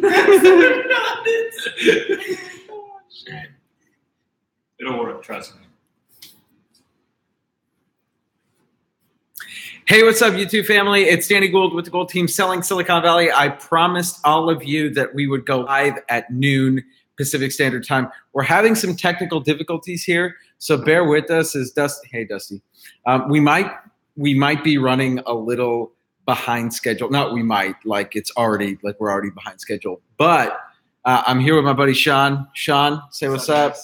Oh, shit. It'll work, trust me. Hey, what's up, YouTube family? It's Danny Gould with the Gould team selling Silicon Valley. I promised all of you that we would go live at noon Pacific Standard Time. We're having some technical difficulties here, so bear with us. As Dusty, hey Dusty, we might be running a little behind schedule. Not we might, like it's already like we're already behind schedule. But I'm here with my buddy Sean. Sean, say what's up.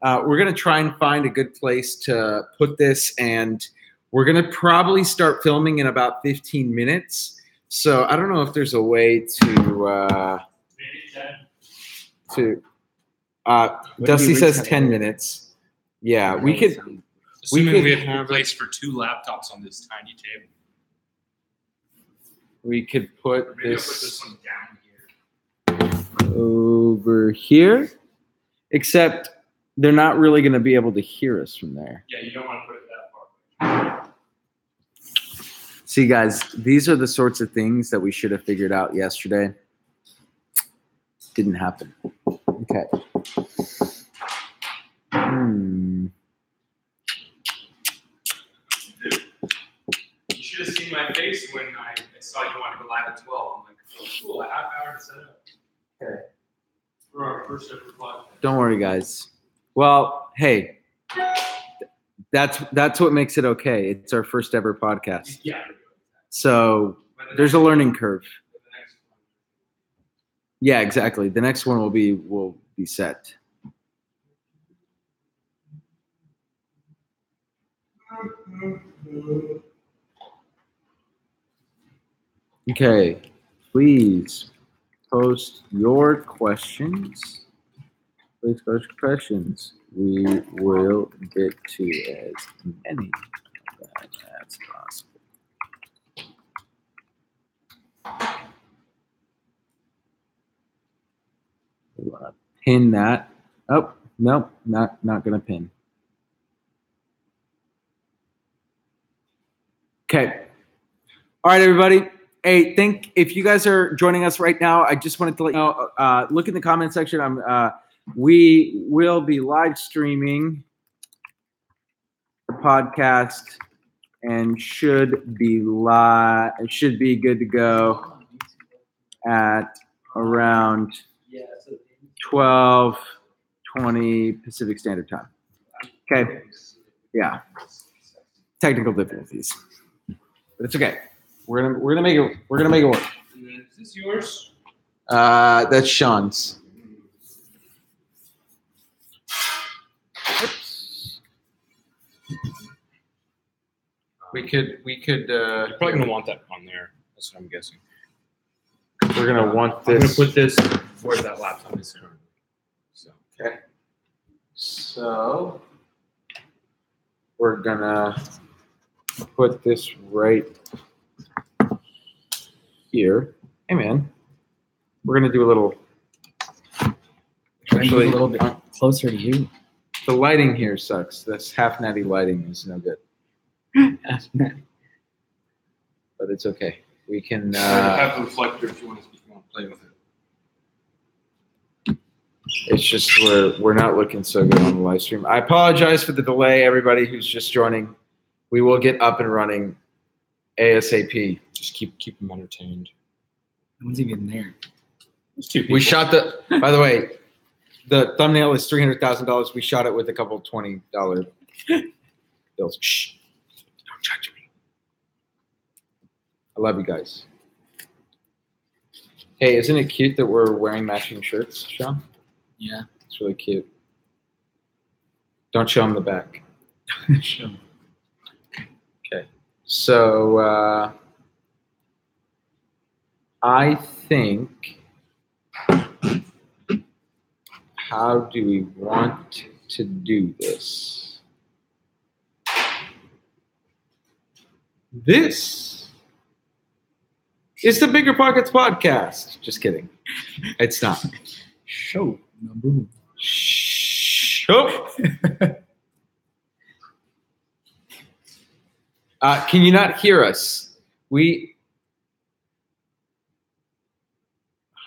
We're gonna try and find a good place to put this, and we're gonna probably start filming in about 15 minutes. So I don't know if there's a way to Dusty says 10 minutes. Yeah, we could. Assuming we have a place for 2 laptops on this tiny table. We could put Maybe this, I'll put this one down here. over here, except they're not really going to be able to hear us from there. Yeah, you don't want to put it that far. See, guys, these are the sorts of things that we should have figured out yesterday. Didn't happen. Okay. You should have seen my face when I saw you want to go live at 12. I'm like, oh, cool, a half hour to set up. Okay. For our first ever podcast. Don't worry, guys. Well, hey, that's what makes it okay. It's our first ever podcast. Yeah. So there's a learning curve. Yeah, exactly. The next one will be set. Okay, please post your questions. Please post your questions. We will get to as many of them as possible. We want to pin that. Oh, no, not going to pin. Okay. All right, everybody. Hey, if you guys are joining us right now, I just wanted to let you know, look in the comment section. We will be live streaming the podcast and should be good to go at around 12:20 Pacific Standard Time. Okay. Yeah. Technical difficulties, but it's okay. We're gonna make it. We're gonna make it work. And then, is this yours? That's Sean's. Oops. We could. You're probably gonna want that on there. That's what I'm guessing. We're gonna want this. I'm gonna put this where that laptop is currently. So. Okay. So we're gonna put this right here. Hey, man. We're gonna do a little. Actually, a little bit closer to you. The lighting here sucks. This half natty lighting is no good. But it's okay. We can. I have a reflector if you want to play with it. It's just we're not looking so good on the live stream. I apologize for the delay, everybody who's just joining. We will get up and running ASAP. Just keep them entertained. No one's even there. We shot by the way, the thumbnail is $300,000. We shot it with a couple $20 bills. Shh. Don't judge me. I love you guys. Hey, isn't it cute that we're wearing matching shirts, Sean? Yeah. It's really cute. Don't show them the back. Show 'em. Okay. So I think, how do we want to do this? This is the Bigger Pockets podcast. Just kidding. It's not. Show number one. Show. Can you not hear us?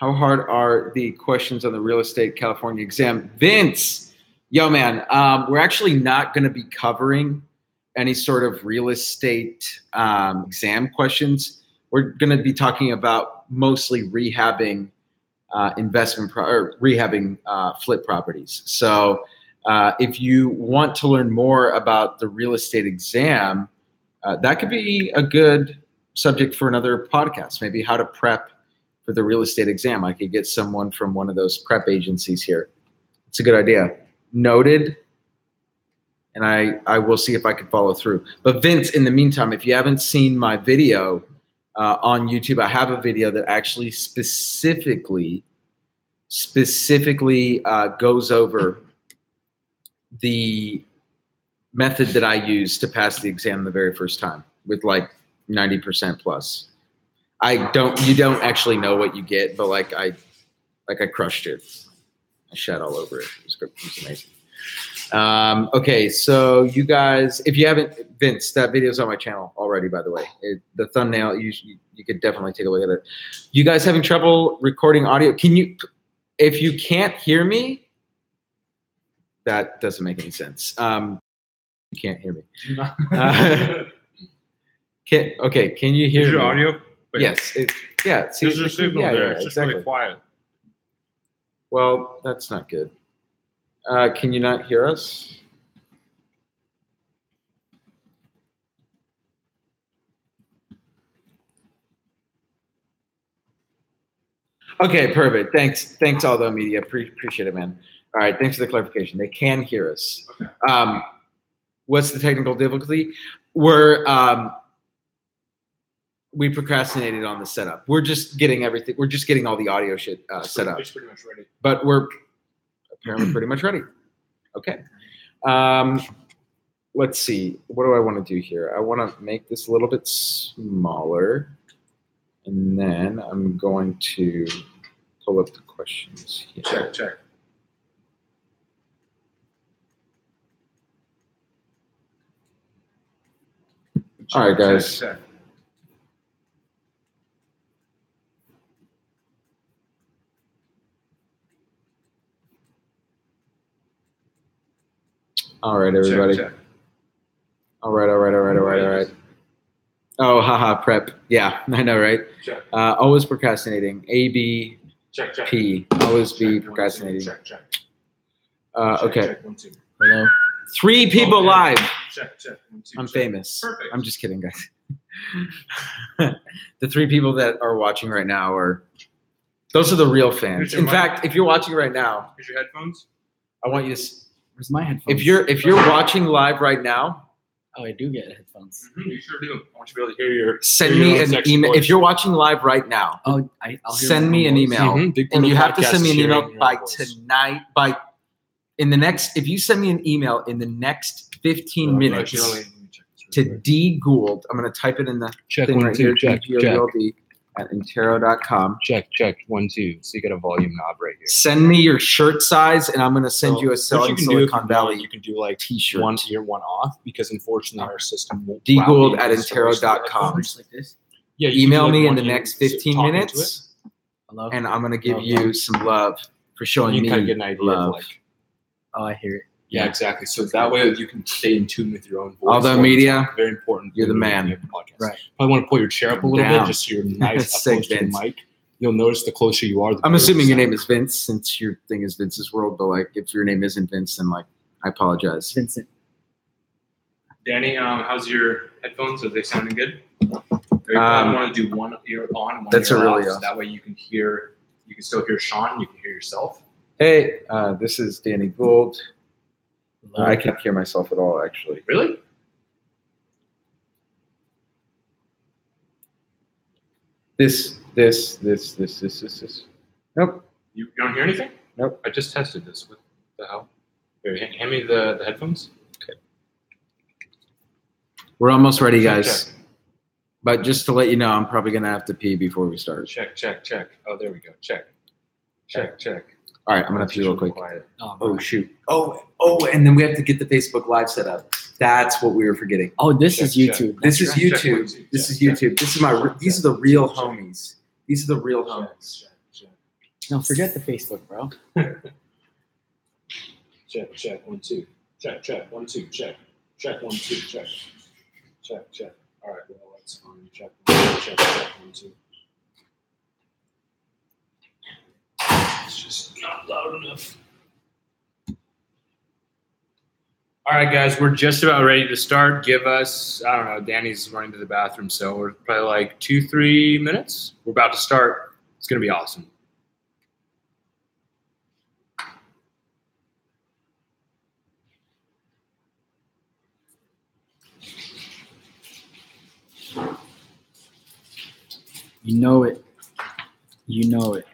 How hard are the questions on the real estate California exam? Vince, yo, man, we're actually not going to be covering any sort of real estate exam questions. We're going to be talking about mostly rehabbing rehabbing flip properties. So if you want to learn more about the real estate exam, that could be a good subject for another podcast, maybe how to prep for the real estate exam. I could get someone from one of those prep agencies here. It's a good idea. Noted. And I will see if I can follow through. But Vince, in the meantime, if you haven't seen my video on YouTube, I have a video that actually specifically goes over the method that I use to pass the exam the very first time with like 90% plus. You don't actually know what you get, but I crushed it. I shat all over it. It was amazing. Okay, so you guys, if you haven't, Vince, that video's on my channel already, by the way. The thumbnail, you could definitely take a look at it. You guys having trouble recording audio? If you can't hear me, that doesn't make any sense. You can't hear me. Can you hear Is your me? audio? Wait. Yes. There's a signal there. It's just really quiet. Well, that's not good. Can you not hear us? Okay, perfect. Thanks, Aldo Media. Appreciate it, man. All right, thanks for the clarification. They can hear us. Okay. What's the technical difficulty? We procrastinated on the setup. We're just getting everything. We're just getting all the audio shit set up. It's pretty much ready. But we're apparently pretty much ready. Okay. Let's see. What do I want to do here? I want to make this a little bit smaller. And then I'm going to pull up the questions here. Check. All right, guys. Check. All right, everybody. Check. All right. Oh, haha, prep. Yeah, I know, right? Check. Always procrastinating. A, B, Check. P. Always be Check. procrastinating. Check. Okay. Check. 1, 2. Hello. 3 people Okay. live. Check. 1, 2. I'm check. famous. Perfect. I'm just kidding, guys. The 3 people that are watching right now those are the real fans. Here's your In mic. fact, if you're watching right now, Here's your headphones. I want you to. Where's my headphones? If you're watching live right now, Oh, I do get headphones. You sure do. I want you to be able to hear your. send Hear your me own an sexy email. voice. If you're watching live right now, Oh, I'll hear send my me own an voice. email. Mhm. Big part And of you the have to podcast send me is an email hearing your by voice. tonight. If you send me an email in the next 15 minutes to dgould, I'm going to type it in the Check thing 1, right 2. here. Check. DGOULD at Intero.com. Check 1, 2. So you get a volume knob right here. Send me your shirt size, and I'm going to send you a What Selling you can do if you Silicon want, Valley you can do like t-shirt. 1 here, 1 off, because unfortunately our system won't. dgould allow at you to source the Intero.com. headphones. Like this. Yeah, you can Email do, like, me in one the here, next sit 15 talking to it, minutes, Hello. and I'm going to give Okay. you some love for showing You me can kind of get an idea love. of like. Oh, I hear it. Yeah, exactly. So that way you can stay in tune with your own voice. Aldo while you Media, talk. Very important. you're the when man. you have a podcast. Right. Probably want to pull your chair up a little Down. bit, just so you're nice up Sick, close to the Vince. mic. You'll notice the closer you are. The I'm better assuming you your sound. name is Vince, since your thing is Vince's World, but like if your name isn't Vince, then like I apologize. Vincent. Danny, how's your headphones? Are they sounding good? I want to do one ear on and one That's ear a really off, so that way you can still hear Sean, you can hear yourself. Hey, this is Danny Gould. Hello. I can't hear myself at all, actually. Really? This. Nope. You don't hear anything? Nope. I just tested this. What the hell? Here, hand me the headphones. We're almost ready, Check, guys. check. But just to let you know, I'm probably gonna have to pee before we start. Check. Oh, there we go. Check. All right, I'm gonna pee real quick. Quiet. Oh shoot. Oh, and then we have to get the Facebook Live set up. That's what we were forgetting. Oh, this Check, is YouTube. This is Check, YouTube. one, two, This is check, YouTube. This is my. These are the real homies. These are the real homies. Check. No, forget the Facebook, bro. Check, check, 1, 2. Check, check, 1, 2, check. Check, 1, 2, check. Check, check. All right, well, that's fine. Check, 1, 2, check, check, 1, 2. It's just not loud enough. All right, guys, we're just about ready to start. Give us, I don't know, Danny's running to the bathroom, so we're probably like 2-3 minutes. We're about to start. It's going to be awesome. You know it. You know it.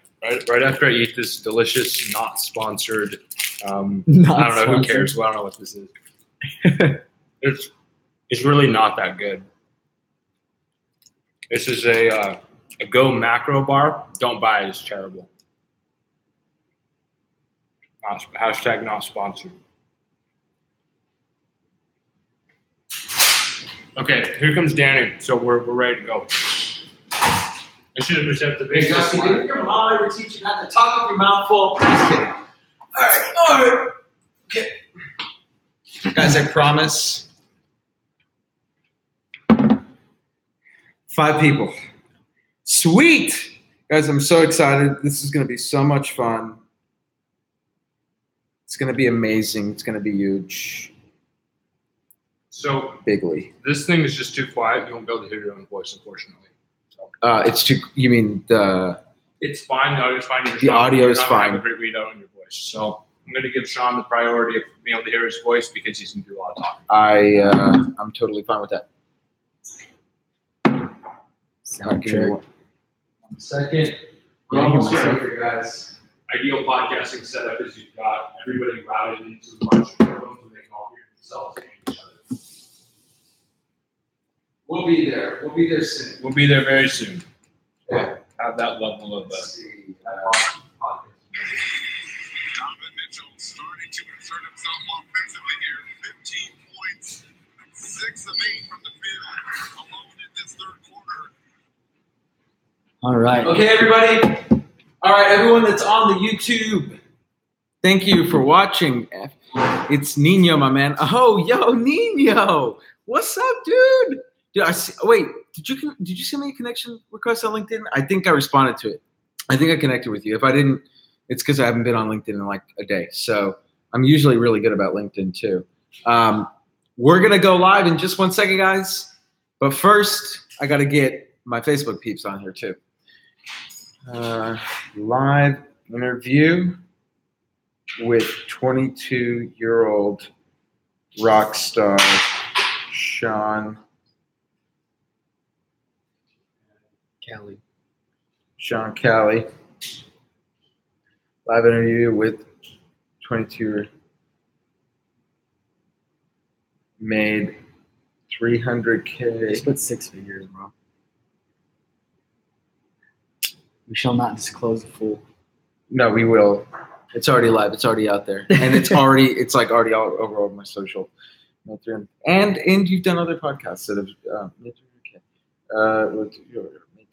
Right after I eat this delicious, not sponsored, I don't Not know, who sponsored. cares? Well, I don't know what this is. It's really not that good. This is a Go macro bar. Don't buy it. It's terrible. Hashtag not sponsored. Okay, here comes Danny. So we're ready to go. I should have presented the big Dusty, didn't your mom ever teach you not to talk with your mouth full? Just kidding. All right. Okay. Guys, I promise. 5 people. Sweet! Guys, I'm so excited. This is going to be so much fun. It's going to be amazing. It's going to be huge. So Bigly. this thing is just too quiet. You won't be able to hear your own voice, unfortunately. It's too, you mean the, It's fine. The audio is fine. The audio is You're not gonna fine. have a great readout on your voice. So I'm going to give Sean the priority of being able to hear his voice because he's going to do a lot of talking. I'm totally fine with that. Sound Give me check. 1 second. Yeah, I hear myself. Here, guys. Ideal podcasting setup is you've got everybody routed into a bunch of rooms where they can all hear themselves and each other. We'll be there. We'll be there soon. We'll be there very soon. Yeah. Have that level of Let's see. Donovan Mitchell starting to insert himself offensively here. 15 points, 6 of 8 from the field, alone in this third quarter. All right. Okay, everybody. All right, everyone that's on the YouTube. Thank you for watching. It's Nino, my man. Oh, yo, Nino. What's up, dude? Dude, wait. Did you send me a connection request on LinkedIn? I think I responded to it. I think I connected with you. If I didn't, it's because I haven't been on LinkedIn in like a day. So I'm usually really good about LinkedIn too. We're gonna go live in just 1 second, guys. But first, I got to get my Facebook peeps on here too. Live interview with 22-year-old rock star Sean Kelly. Live interview with 22 made Just $300K. put 6 figures, bro. We shall not disclose the full. No, we will. It's already live. It's already out there, and it's already all over my social. And you've done other podcasts that have made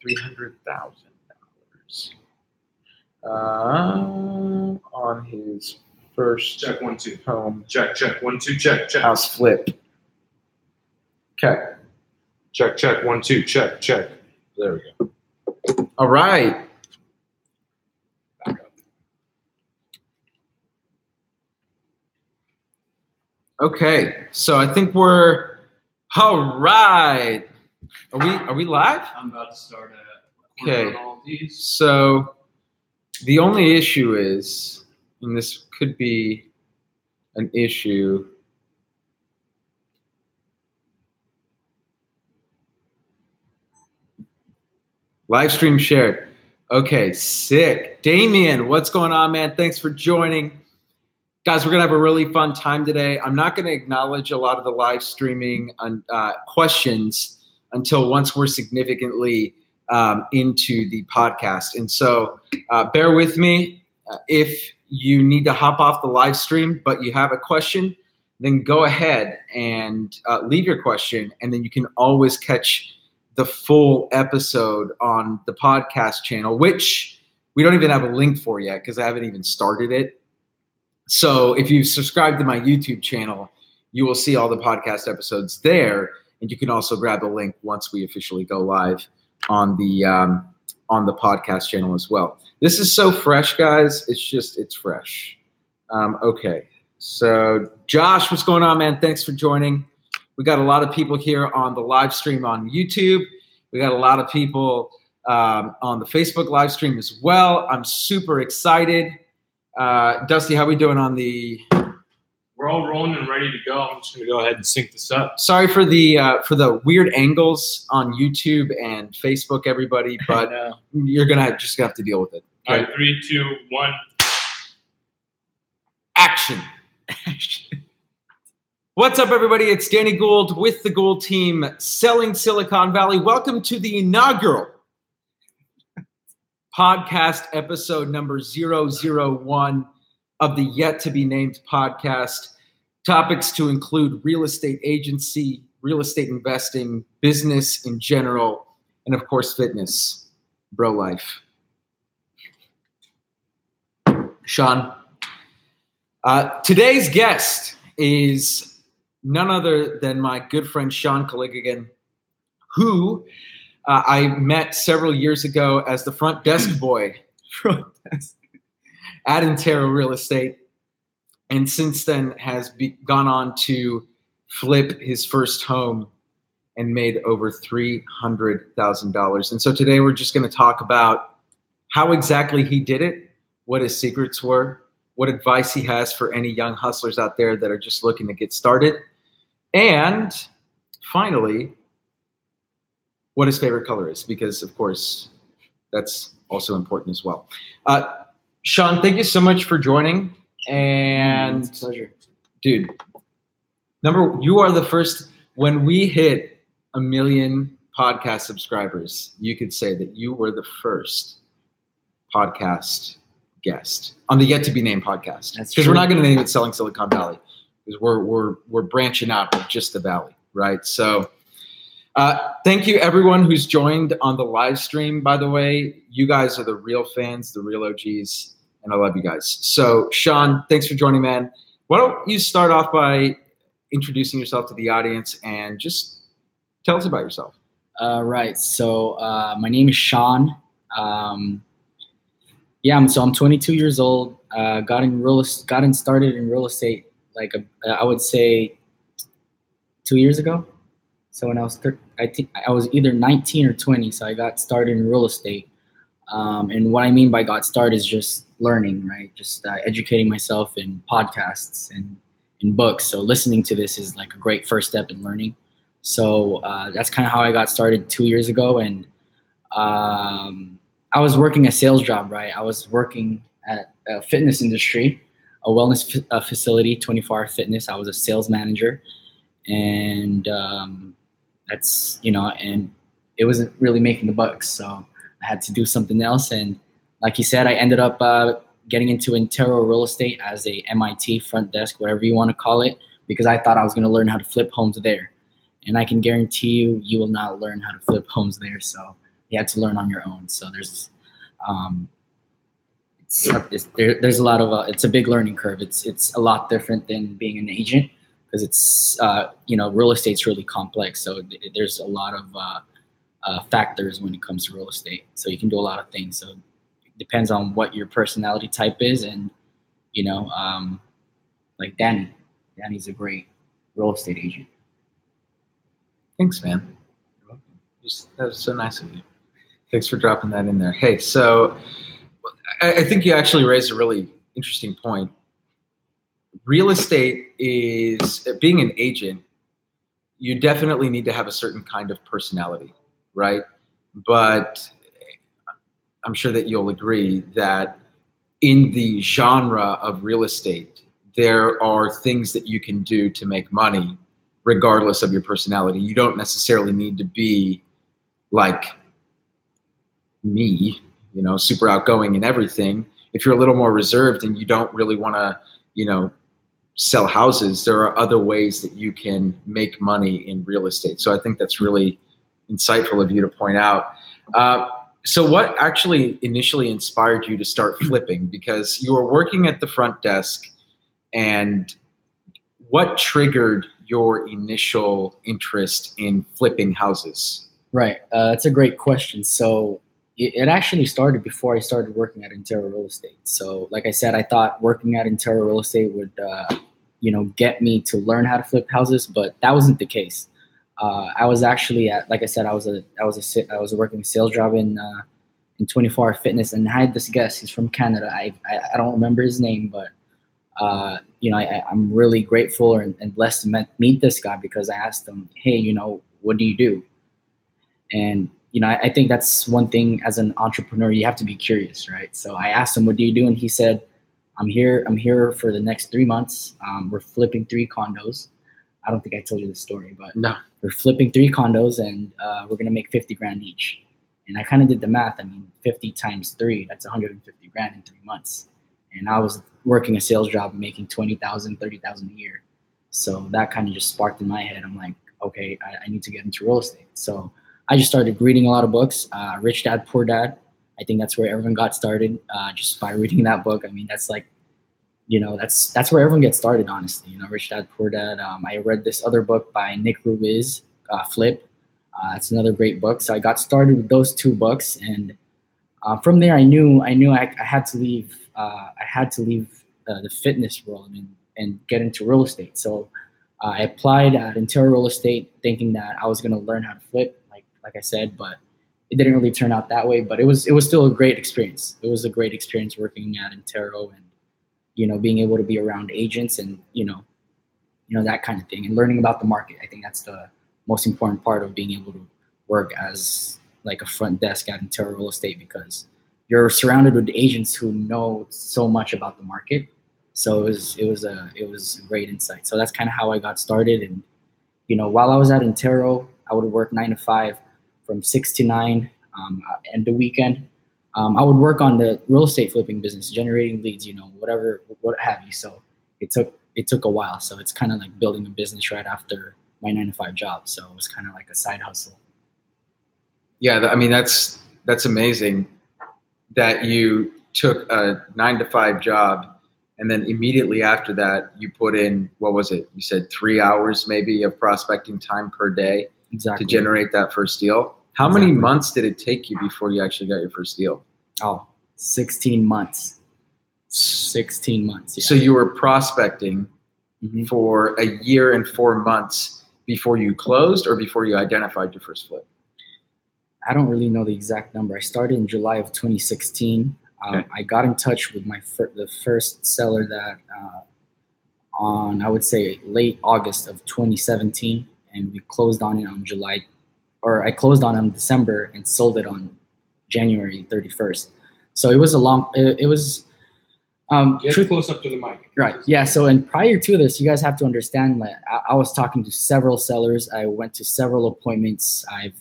$300,000 on his first check 1, 2. home Check 1, 2. Check. house flip. Okay. Check 1, 2. Check. There we go. All right. Back up. Okay. So I think we're all right. Are we live? I'm about to start at Okay. on all of these. So the only issue is, and this could be an issue. Live stream shared. Okay, sick. Damien, what's going on, man? Thanks for joining. Guys, we're going to have a really fun time today. I'm not going to acknowledge a lot of the live streaming questions until once we're significantly into the podcast. And so bear with me. If you need to hop off the live stream, but you have a question, then go ahead and leave your question, and then you can always catch the full episode on the podcast channel, which we don't even have a link for yet because I haven't even started it. So if you subscribe to my YouTube channel, you will see all the podcast episodes there, and you can also grab the link once we officially go live on the podcast channel as well. This is so fresh, guys. It's fresh. Okay. So Josh, what's going on, man? Thanks for joining. We got a lot of people here on the live stream on YouTube. We got a lot of people on the Facebook live stream as well. I'm super excited. Dusty, how we doing on the? We're all rolling and ready to go. I'm just gonna go ahead and sync this up. Sorry for the weird angles on YouTube and Facebook, everybody, but you're just gonna have to deal with it. Okay? All right, 3, 2, 1. Action. What's up, everybody? It's Danny Gould with the Gould team, selling Silicon Valley. Welcome to the inaugural podcast episode number 001 of the yet to be named podcast. Topics to include real estate agency, real estate investing, business in general, and of course, fitness, bro life. Sean, today's guest is none other than my good friend Sean Caligigan, who I met several years ago as the front desk boy at Antero Real Estate, and since then has gone on to flip his first home and made over $300,000. And so today we're just going to talk about how exactly he did it, what his secrets were, what advice he has for any young hustlers out there that are just looking to get started, and finally, what his favorite color is, because of course that's also important as well. Sean, thank you so much for joining. And it's a pleasure. Dude, you are the first. When we hit 1 million podcast subscribers, you could say that you were the first podcast guest on the yet to be named podcast. Because we're not going to name it Selling Silicon Valley, because we're branching out of just the Valley, right? So thank you everyone who's joined on the live stream. By the way, you guys are the real fans, the real OGs, and I love you guys. So Sean, thanks for joining, man. Why don't you start off by introducing yourself to the audience and just tell us about yourself. Right. So my name is Sean. I'm 22 years old. Gotten started in real estate I would say 2 years ago. So when I think I was either 19 or 20. So I got started in real estate. And what I mean by got started is just learning, right? Just educating myself in podcasts and in books. So listening to this is like a great first step in learning. So that's kind of how I got started 2 years ago. And I was working a sales job, right? I was working at a fitness industry, a wellness facility, 24-hour fitness. I was a sales manager. And that's, and it wasn't really making the bucks. So I had to do something else. And like you said, I ended up getting into Antero Real Estate as a MIT front desk, whatever you want to call it, because I thought I was going to learn how to flip homes there. And I can guarantee you will not learn how to flip homes there. So you have to learn on your own. So there's a lot of it's a big learning curve. It's a lot different than being an agent, because it's real estate's really complex. So there's a lot of factors when it comes to real estate. So you can do a lot of things. So it depends on what your personality type is, and like Danny's a great real estate agent. Thanks, man. That was so nice of you. Thanks for dropping that in there. Hey, so I think you actually raised a really interesting point. Real estate is, being an agent, you definitely need to have a certain kind of personality, right? But I'm sure that you'll agree that in the genre of real estate, there are things that you can do to make money regardless of your personality. You don't necessarily need to be like me, super outgoing and everything. If you're a little more reserved and you don't really want to, sell houses, there are other ways that you can make money in real estate. So I think that's really insightful of you to point out. So what actually initially inspired you to start flipping? Because you were working at the front desk, and what triggered your initial interest in flipping houses? Right. That's a great question. So it actually started before I started working at Intero Real Estate. So like I said, I thought working at Intero Real Estate would, get me to learn how to flip houses, but that wasn't the case. I was actually like I said, I was working a sales job in 24 Hour Fitness, and I had this guest. He's from Canada. I don't remember his name, but I'm really grateful and blessed to meet this guy, because I asked him, hey, what do you do? And I think that's one thing as an entrepreneur, you have to be curious, right? So I asked him, what do you do? And he said, I'm here for the next 3 months. We're flipping 3 condos. I don't think I told you the story, but No. we're flipping 3 condos, and we're going to make 50 grand each. And I kind of did the math. I mean, 50 times 3, that's 150 grand in 3 months. And I was working a sales job making 20,000, 30,000 a year. So that kind of just sparked in my head. I'm like, okay, I need to get into real estate. So I just started reading a lot of books. Rich Dad, Poor Dad. I think that's where everyone got started, just by reading that book. I mean, that's like, that's where everyone gets started, honestly. Rich Dad, Poor Dad. I read this other book by Nick Ruiz, Flip. It's another great book. So I got started with those 2 books, and from there, I knew I had to leave. The fitness world and get into real estate. So I applied at Intero Real Estate, thinking that I was going to learn how to flip, like I said, but it didn't really turn out that way. But it was still a great experience. It was a great experience working at Intero, and being able to be around agents and that kind of thing, and learning about the market. I think that's the most important part of being able to work as like a front desk at Intero Real Estate, because you're surrounded with agents who know so much about the market. So it was a great insight. So that's kind of how I got started. And while I was at Intero, I would work 9 to 5 from 6 to 9, and the weekend. I would work on the real estate flipping business, generating leads, what have you. So it took a while. So it's kind of like building a business right after my 9 to 5 job. So it was kind of like a side hustle. Yeah, I mean, that's amazing that you took a 9 to 5 job, and then immediately after that you put in, what was it? You said 3 hours maybe of prospecting time per day. Exactly. To generate that first deal. How many months did it take you before you actually got your first deal? 16 months. 16 months. Yeah. So you were prospecting for a year and 4 months before you closed, or before you identified your first flip? I don't really know the exact number. I started in July of 2016. Okay. I got in touch with the first seller that on, I would say, late August of 2017, and we closed on it on I closed on it in December and sold it on January 31st. So it was Get close up to the mic. Right. Yeah. So, and prior to this, you guys have to understand that I was talking to several sellers. I went to several appointments. I've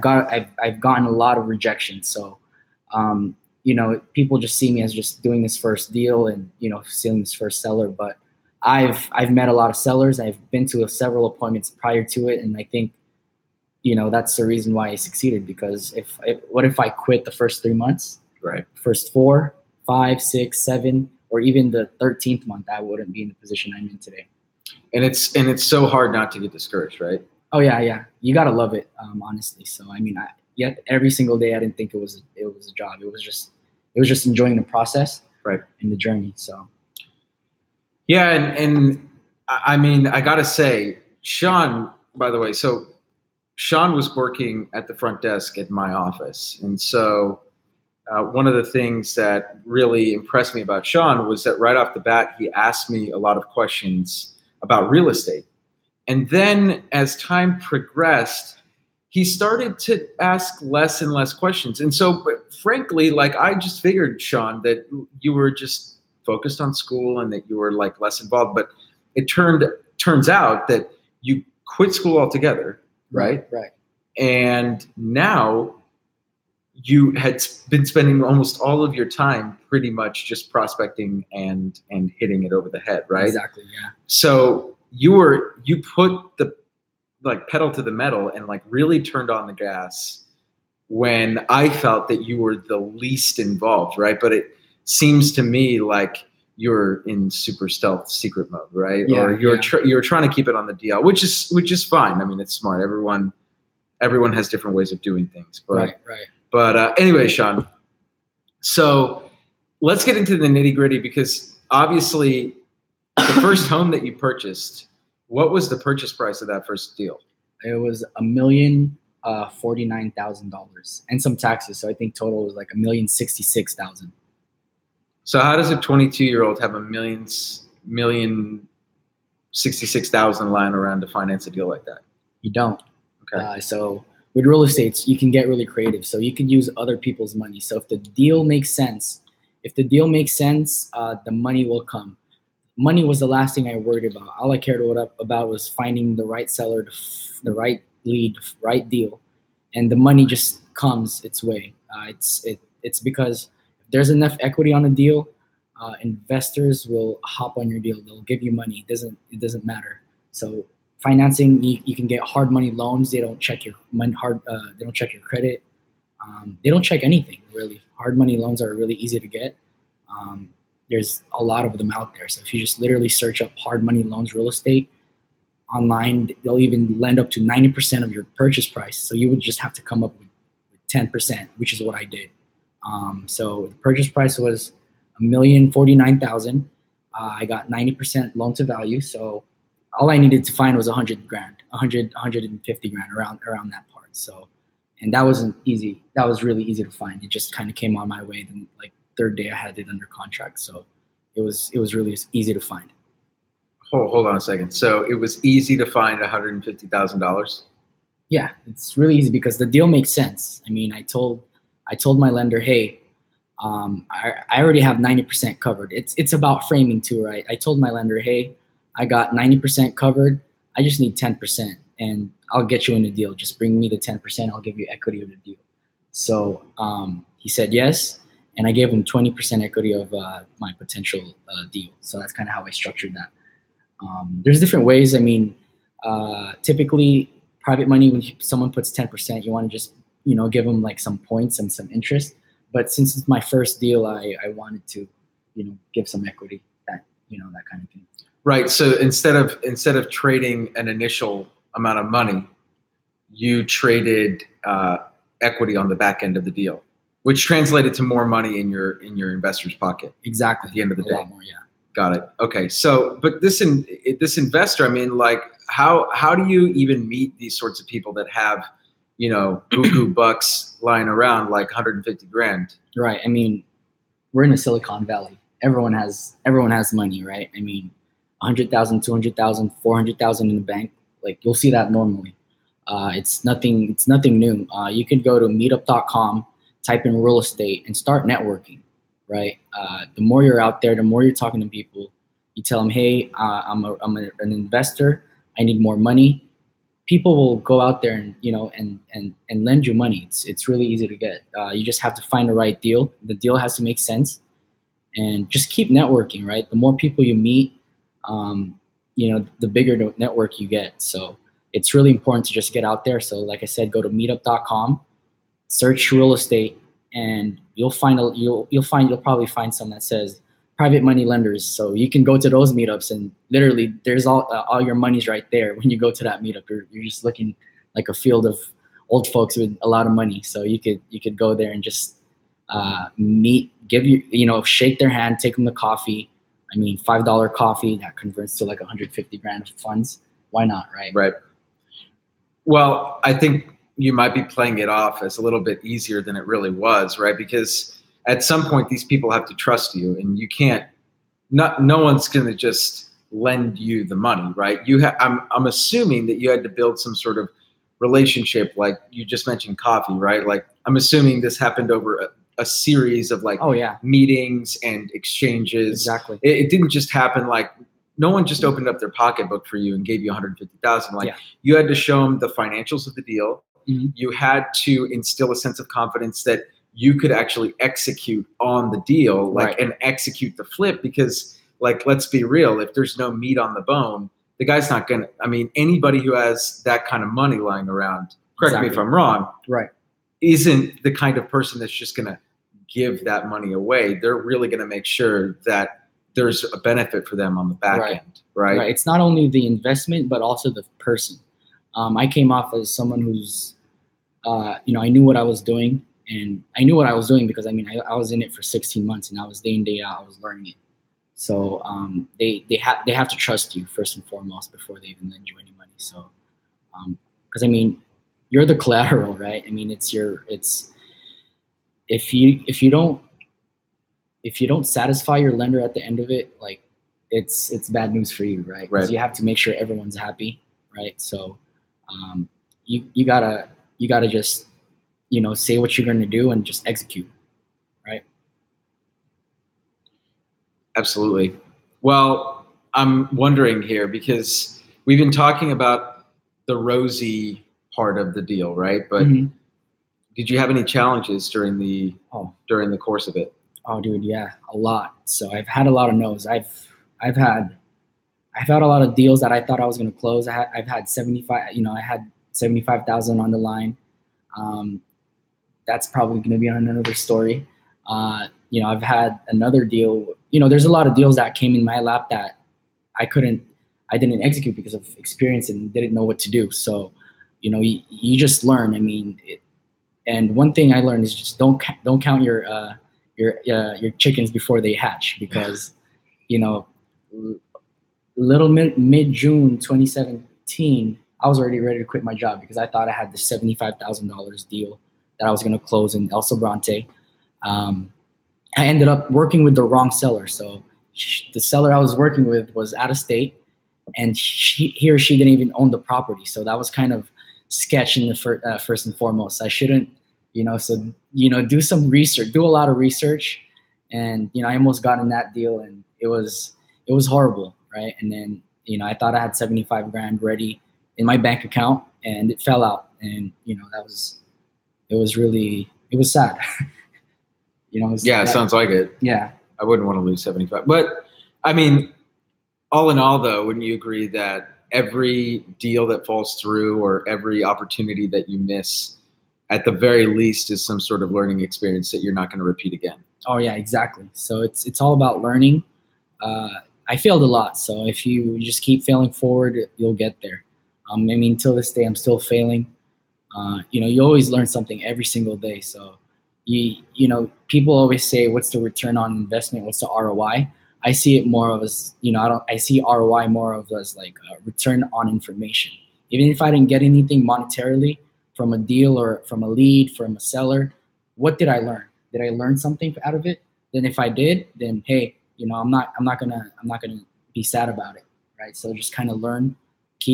gotten a lot of rejection. So, people just see me as just doing this first deal and, seeing this first seller. But I've met a lot of sellers. I've been to several appointments prior to it. And I think, that's the reason why I succeeded, because what if I quit the first 3 months? Right. First 4, 5, 6, 7, or even the 13th month, I wouldn't be in the position I'm in today. And it's so hard not to get discouraged, right? Oh yeah. You gotta love it, honestly. So I mean, every single day I didn't think it was a job. It was just enjoying the process, right, and the journey. So yeah, and I mean, I gotta say, Sean, by the way, so Sean was working at the front desk at my office, and so one of the things that really impressed me about Sean was that right off the bat, he asked me a lot of questions about real estate. And then as time progressed, he started to ask less and less questions. And so, frankly, I just figured, Sean, that you were just focused on school and that you were less involved. But it turns out that you quit school altogether, right? Right. And now you had been spending almost all of your time pretty much just prospecting and hitting it over the head, right? Exactly, yeah. So you put the pedal to the metal and really turned on the gas when I felt that you were the least involved, right? But it seems to me like you're in super stealth secret mode, right? Yeah, or you're trying to keep it on the DL, which is fine. I mean, it's smart. Everyone has different ways of doing things. But, right. But anyway, Sean, so let's get into the nitty gritty, because obviously the first home that you purchased, what was the purchase price of that first deal? It was $1,049,000 and some taxes. So I think total was like $1,066,000. So how does a 22-year-old have $1,066,000 lying around to finance a deal like that? You don't. Okay. So with real estate, you can get really creative. So you can use other people's money. So if the deal makes sense, the money will come. Money was the last thing I worried about. All I cared about was finding the right seller, the right lead, right deal, and the money just comes its way. It's because if there's enough equity on a deal, investors will hop on your deal. They'll give you money. It doesn't matter. So financing, you can get hard money loans. They don't check your money they don't check your credit. They don't check anything really. Hard money loans are really easy to get. There's a lot of them out there. So if you just literally search up hard money loans real estate online, they'll even lend up to 90% of your purchase price. So you would just have to come up with 10%, which is what I did. So the purchase price was $1,049,000. I got 90% loan to value. So all I needed to find was $150 grand around that part. So, and that wasn't easy. That was really easy to find. It just kind of came on my way. Then like third day I had it under contract. So it was really easy to find. Hold on a second. So it was easy to find $150,000? Yeah, it's really easy because the deal makes sense. I mean, I told my lender, hey, I already have 90% covered. It's about framing too, right? I told my lender, hey, I got 90% covered. I just need 10%, and I'll get you in the deal. Just bring me the 10%. I'll give you equity of the deal. So he said yes, and I gave him 20% equity of my potential deal. So that's kind of how I structured that. There's different ways. I mean, typically private money, when someone puts 10%, you want to just give them like some points and some interest. But since it's my first deal, I wanted to give some equity, that kind of thing. Right. So instead of trading an initial amount of money, you traded equity on the back end of the deal, which translated to more money in your investor's pocket. Exactly. At the end of the day. A lot more, yeah. Got it. Okay. So, but this investor, I mean, like, how do you even meet these sorts of people that have, buku bucks lying around, like 150 grand? Right. I mean, we're in a Silicon Valley. Everyone has money, right? I mean, 100,000, 200,000, 400,000 in the bank. Like, you'll see that normally. It's nothing new. You can go to meetup.com, type in real estate, and start networking. Right. The more you're out there, the more you're talking to people. You tell them, hey, I'm an investor. I need more money. People will go out there and lend you money. It's really easy to get. You just have to find the right deal. The deal has to make sense, and just keep networking. Right. The more people you meet, the bigger the network you get. So it's really important to just get out there. So like I said, go to meetup.com, search real estate, and you'll probably find some that says private money lenders. So you can go to those meetups, and literally there's all your money's right there. When you go to that meetup, you're just looking like a field of old folks with a lot of money. So you could go there and just meet, shake their hand, take them to coffee. I mean, $5 coffee that converts to like 150 grand of funds. Why not, right? Right. Well, I think you might be playing it off as a little bit easier than it really was, right? Because at some point, these people have to trust you, and you can't. No one's going to just lend you the money, right? I'm assuming that you had to build some sort of relationship, like you just mentioned coffee, right? Like, I'm assuming this happened over a series of meetings and exchanges. Exactly. It didn't just happen like. No one just opened up their pocketbook for you and gave you 150,000. Like, you had to show them the financials of the deal. Mm-hmm. You had to instill a sense of confidence that you could actually execute on the deal, and execute the flip. Because, like, let's be real, if there's no meat on the bone, the guy's not gonna. I mean, anybody who has that kind of money lying around, correct me if I'm wrong, right, isn't the kind of person that's just going to give that money away. They're really going to make sure that there's a benefit for them on the back end, right? Right. It's not only the investment, but also the person. I came off as someone who's, I knew what I was doing, and I knew what I was doing because I was in it for 16 months, and I was day in, day out, I was learning it. So they have to trust you first and foremost before they even lend you any money. So, because you're the collateral, right? If you don't satisfy your lender at the end of it, like it's bad news for you, right? Because you have to make sure everyone's happy, right? So you gotta just say what you're gonna do and just execute, right? Absolutely. Well, I'm wondering here because we've been talking about the rosy part of the deal, right? But did you have any challenges during the course of it? Oh, dude, yeah, a lot. So I've had a lot of no's. I've had a lot of deals that I thought I was going to close. I've had 75. I had 75,000 on the line. That's probably going to be on another story. I've had another deal. There's a lot of deals that came in my lap that I didn't execute because of experience and didn't know what to do. So, you just learn. And one thing I learned is just don't count your chickens before they hatch, because mid-June 2017 I was already ready to quit my job because I thought I had the $75,000 deal that I was going to close in El Sobrante. I ended up working with the wrong seller. So the seller I was working with was out of state, and he or she didn't even own the property. So that was kind of sketch in the first and foremost. I shouldn't, do some research, do a lot of research. And, I almost got in that deal, and it was horrible. Right. And then, I thought I had 75 grand ready in my bank account, and it fell out. And, it was sad. It sounds like it. Yeah. I wouldn't want to lose 75. But all in all though, wouldn't you agree that every deal that falls through or every opportunity that you miss at the very least is some sort of learning experience that you're not going to repeat again? Oh yeah, exactly. So it's all about learning. I failed a lot. So if you just keep failing forward, you'll get there. Till this day, I'm still failing. You always learn something every single day. So people always say, what's the return on investment? What's the ROI? I see it more of as, I see ROI more of as like a return on information. Even if I didn't get anything monetarily from a deal or from a lead, from a seller, what did I learn? Did I learn something out of it? Then if I did, then hey, I'm not gonna be sad about it, right? So just kind of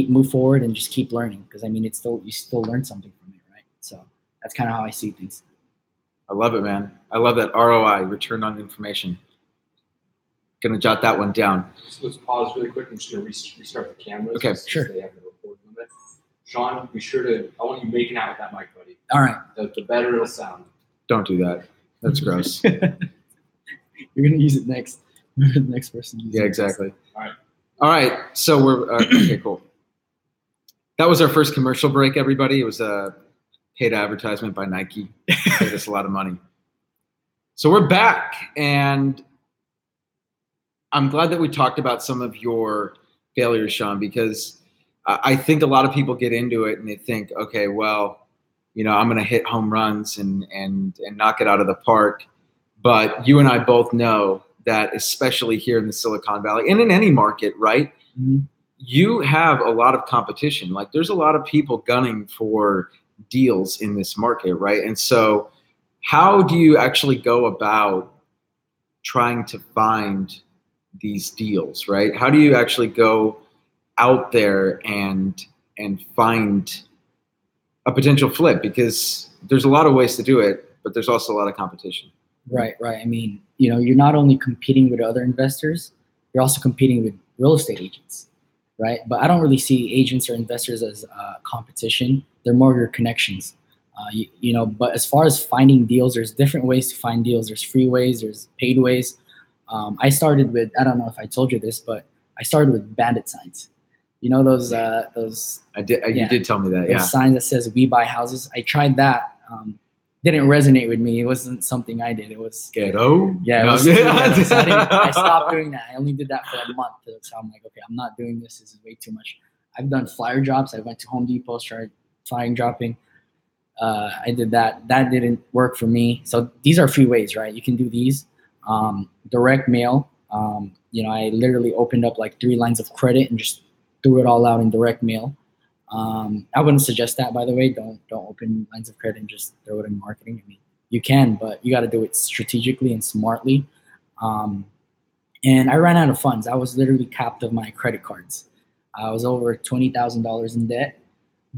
move forward and just keep learning, because you still learn something from it, right? So that's kind of how I see things. I love it, man. I love that ROI, return on information. Gonna jot that one down. So let's pause really quick. I'm just gonna restart the cameras. Okay, sure. They have the record limit. Sean, be sure to. I want you making out with that mic, buddy. All right. The better it'll sound. Don't do that. That's gross. You're gonna use it next. The next person. Yeah, exactly. All right. So we're okay. Cool. That was our first commercial break, everybody. It was a paid advertisement by Nike. Paid us a lot of money. So we're back, and I'm glad that we talked about some of your failures, Sean, because I think a lot of people get into it and they think, okay, well, I'm going to hit home runs and knock it out of the park. But you and I both know that, especially here in the Silicon Valley and in any market, right? Mm-hmm. You have a lot of competition. Like, there's a lot of people gunning for deals in this market, right? And so how do you actually go about trying to find these deals, right? How do you actually go out there and find a potential flip? Because there's a lot of ways to do it, but there's also a lot of competition. Right. You're not only competing with other investors, you're also competing with real estate agents, right? But I don't really see agents or investors as competition. They're more your connections. But as far as finding deals, there's different ways to find deals. There's free ways, there's paid ways. I started with, I don't know if I told you this, but I started with bandit signs. Those you did tell me that. Those signs that says "We buy houses." I tried that. didn't resonate with me. It wasn't something I did. It was Ghetto. yeah. It No. was, yeah, so I stopped doing that. I only did that for a month. So I'm like, okay, I'm not doing this. This is way too much. I've done flyer drops. I went to Home Depot, started flying dropping. I did that. That didn't work for me. So these are a few ways, right? You can do these. Direct mail. I literally opened up like 3 lines of credit and just threw it all out in direct mail. I wouldn't suggest that, by the way. Don't open lines of credit and just throw it in marketing. I mean, you can, but you got to do it strategically and smartly. And I ran out of funds. I was literally capped of my credit cards. I was over $20,000 in debt,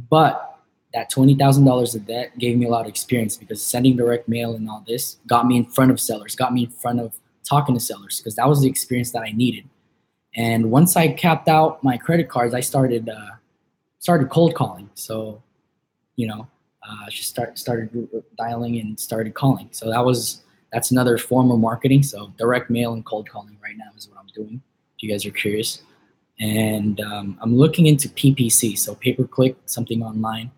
but that $20,000 of debt gave me a lot of experience because sending direct mail and all this got me in front of sellers, got me in front of talking to sellers, because that was the experience that I needed. And once I capped out my credit cards, I started cold calling. So, just started dialing and started calling. So that's another form of marketing. So direct mail and cold calling right now is what I'm doing, if you guys are curious. And I'm looking into PPC, so pay-per-click, something online,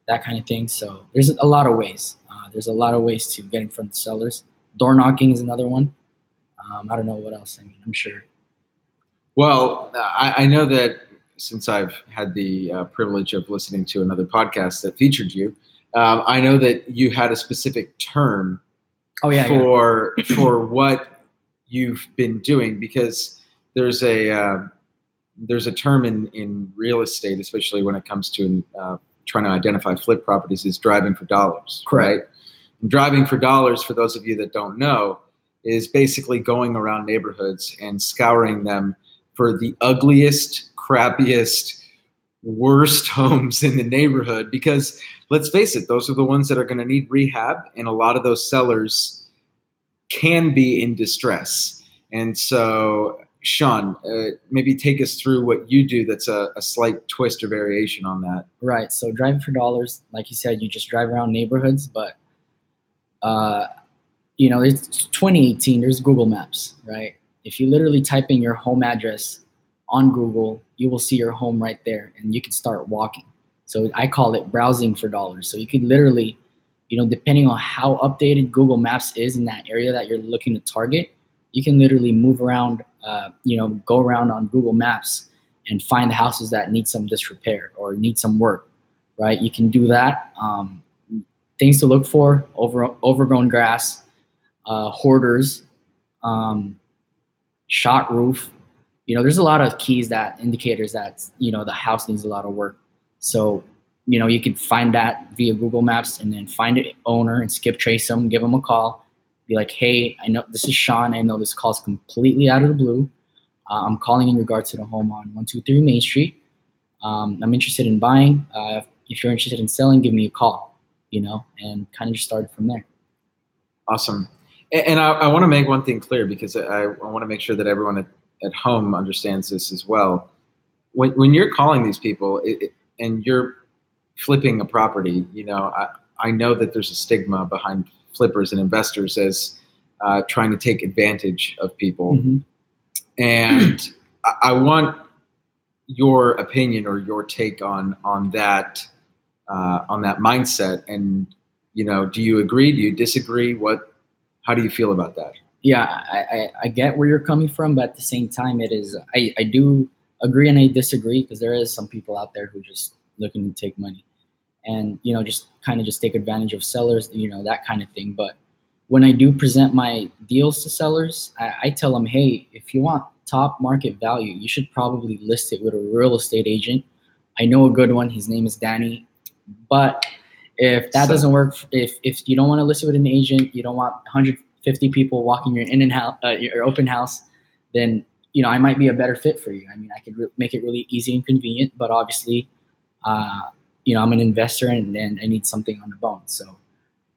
that kind of thing. So there's a lot of ways. There's a lot of ways to get in front of sellers. Door knocking is another one. I don't know what else. I mean, I'm sure. Well, I know that since I've had the privilege of listening to another podcast that featured you, I know that you had a specific term for what you've been doing, because there's a term in real estate, especially when it comes to trying to identify flip properties, is driving for dollars. Correct. Right? And driving for dollars, for those of you that don't know, is basically going around neighborhoods and scouring them for the ugliest, crappiest, worst homes in the neighborhood, because let's face it, those are the ones that are going to need rehab, and a lot of those sellers can be in distress. And so, Sean, maybe take us through what you do that's a slight twist or variation on that. Right. So driving for dollars, like you said, you just drive around neighborhoods, but it's 2018, there's Google Maps, right? If you literally type in your home address on Google, you will see your home right there, and you can start walking. So I call it browsing for dollars. So you could literally, depending on how updated Google Maps is in that area that you're looking to target, you can literally move around, go around on Google Maps and find the houses that need some disrepair or need some work, right? You can do that. Things to look for: overgrown grass, hoarders, shot roof. There's a lot of indicators that, the house needs a lot of work. So, you can find that via Google Maps and then find an owner and skip trace them, give them a call, be like, hey, I know this is Sean. I know this call's completely out of the blue. I'm calling in regards to the home on 123 Main Street. I'm interested in buying. If you're interested in selling, give me a call, and kind of just started from there. Awesome. And I want to make one thing clear, because I want to make sure that everyone at home understands this as well. When you're calling these people and you're flipping a property, I know that there's a stigma behind flippers and investors as trying to take advantage of people. Mm-hmm. And I want your opinion or your take on that mindset. And, do you agree? Do you disagree? How do you feel about that? Yeah, I get where you're coming from, but at the same time, I do agree and I disagree, because there is some people out there who just looking to take money and, just take advantage of sellers, that kind of thing. But when I do present my deals to sellers, I tell them, hey, if you want top market value, you should probably list it with a real estate agent. I know a good one. His name is Danny. But if that doesn't work, if you don't want to list it with an agent, you don't want 150 people walking your open house, then I might be a better fit for you. I mean, I could make it really easy and convenient, but obviously, I'm an investor and I need something on the bone. So,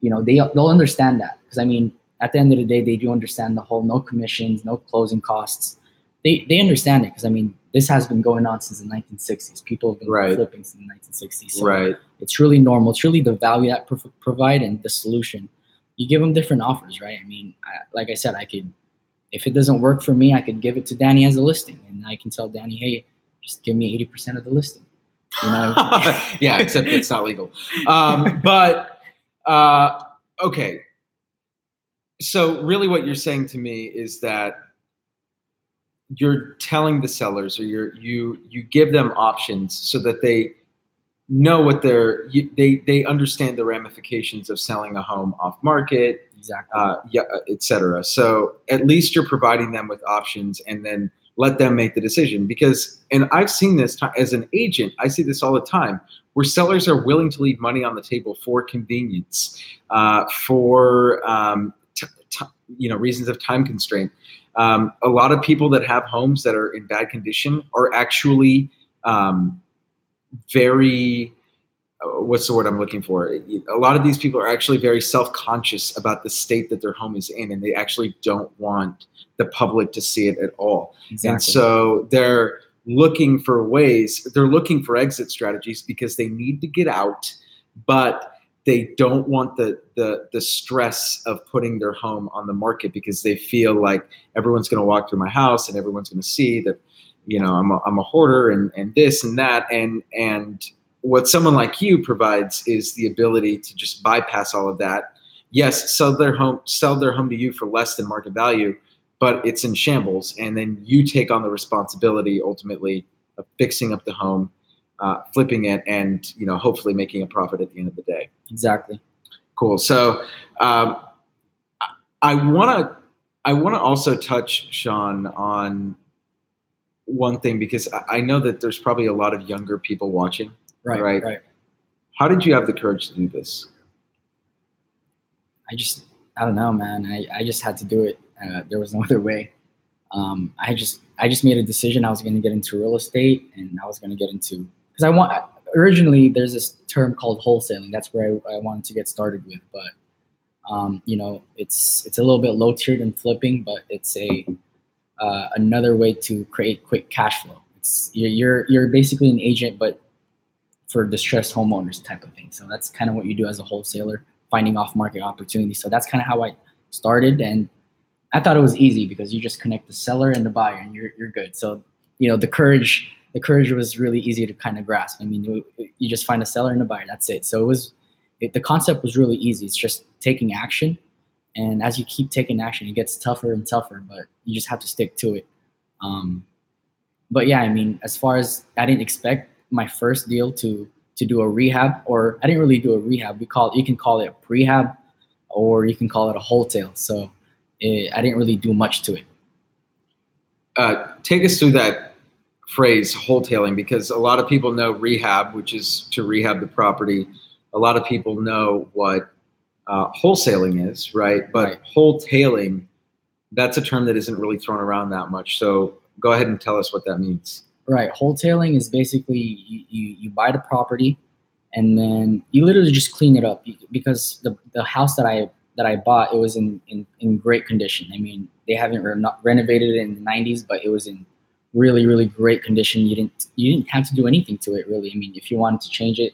they'll understand that, because at the end of the day, they do understand the whole no commissions, no closing costs. They understand it, because this has been going on since the 1960s. People have been flipping since the 1960s. So it's really normal. It's really the value that provide and the solution. You give them different offers, right? Like I said, if it doesn't work for me, I could give it to Danny as a listing, and I can tell Danny, hey, just give me 80% of the listing. Yeah, except it's not legal. okay. So really what you're saying to me is that you're telling the sellers, or you give them options so that they know what they understand the ramifications of selling a home off market, Exactly. et cetera. So at least you're providing them with options, and then let them make the decision. Because, and I've seen this as an agent, I see this all the time, where sellers are willing to leave money on the table for convenience, for reasons of time constraint. A lot of people that have homes that are in bad condition are actually very, what's the word I'm looking for? A lot of these people are actually very self-conscious about the state that their home is in, and they actually don't want the public to see it at all. Exactly. And so they're looking for exit strategies because they need to get out, but they don't want the stress of putting their home on the market, because they feel like everyone's going to walk through my house and everyone's going to see that, I'm a hoarder and this and that. And what someone like you provides is the ability to just bypass all of that. Yes, sell their home to you for less than market value, but it's in shambles. And then you take on the responsibility ultimately of fixing up the home, flipping it, and hopefully making a profit at the end of the day. Exactly. Cool. So I want to also touch, Sean, on one thing, because I know that there's probably a lot of younger people watching. Right. How did you have the courage to do this? I don't know, man. I just had to do it. There was no other way. I just made a decision. I was going to get into real estate, and I was going to get into, because originally there's this term called wholesaling. That's where I wanted to get started with. But, it's a little bit low tier than flipping, but it's another way to create quick cash flow. You're basically an agent, but for distressed homeowners type of thing. So that's kind of what you do as a wholesaler, finding off market opportunities. So that's kind of how I started, and I thought it was easy because you just connect the seller and the buyer, and you're good. So the courage was really easy to kind of grasp. I mean, you just find a seller and a buyer. That's it. So the concept was really easy. It's just taking action, and as you keep taking action, it gets tougher and tougher. But you just have to stick to it. But yeah, I mean, as far as, I didn't expect my first deal to do a rehab, or I didn't really do a rehab. You can call it a prehab, or you can call it a wholesale. So I didn't really do much to it. Take us through that phrase, wholetailing, because a lot of people know rehab, which is to rehab the property. A lot of people know what wholesaling is, right? But Right. Wholetailing, that's a term that isn't really thrown around that much. So go ahead and tell us what that means. Right. Wholetailing is basically you buy the property, and then you literally just clean it up, because the house that I bought, it was in great condition. I mean, they haven't renovated it in the 90s, but it was in really, really great condition. You didn't have to do anything to it, really. I mean, if you wanted to change it,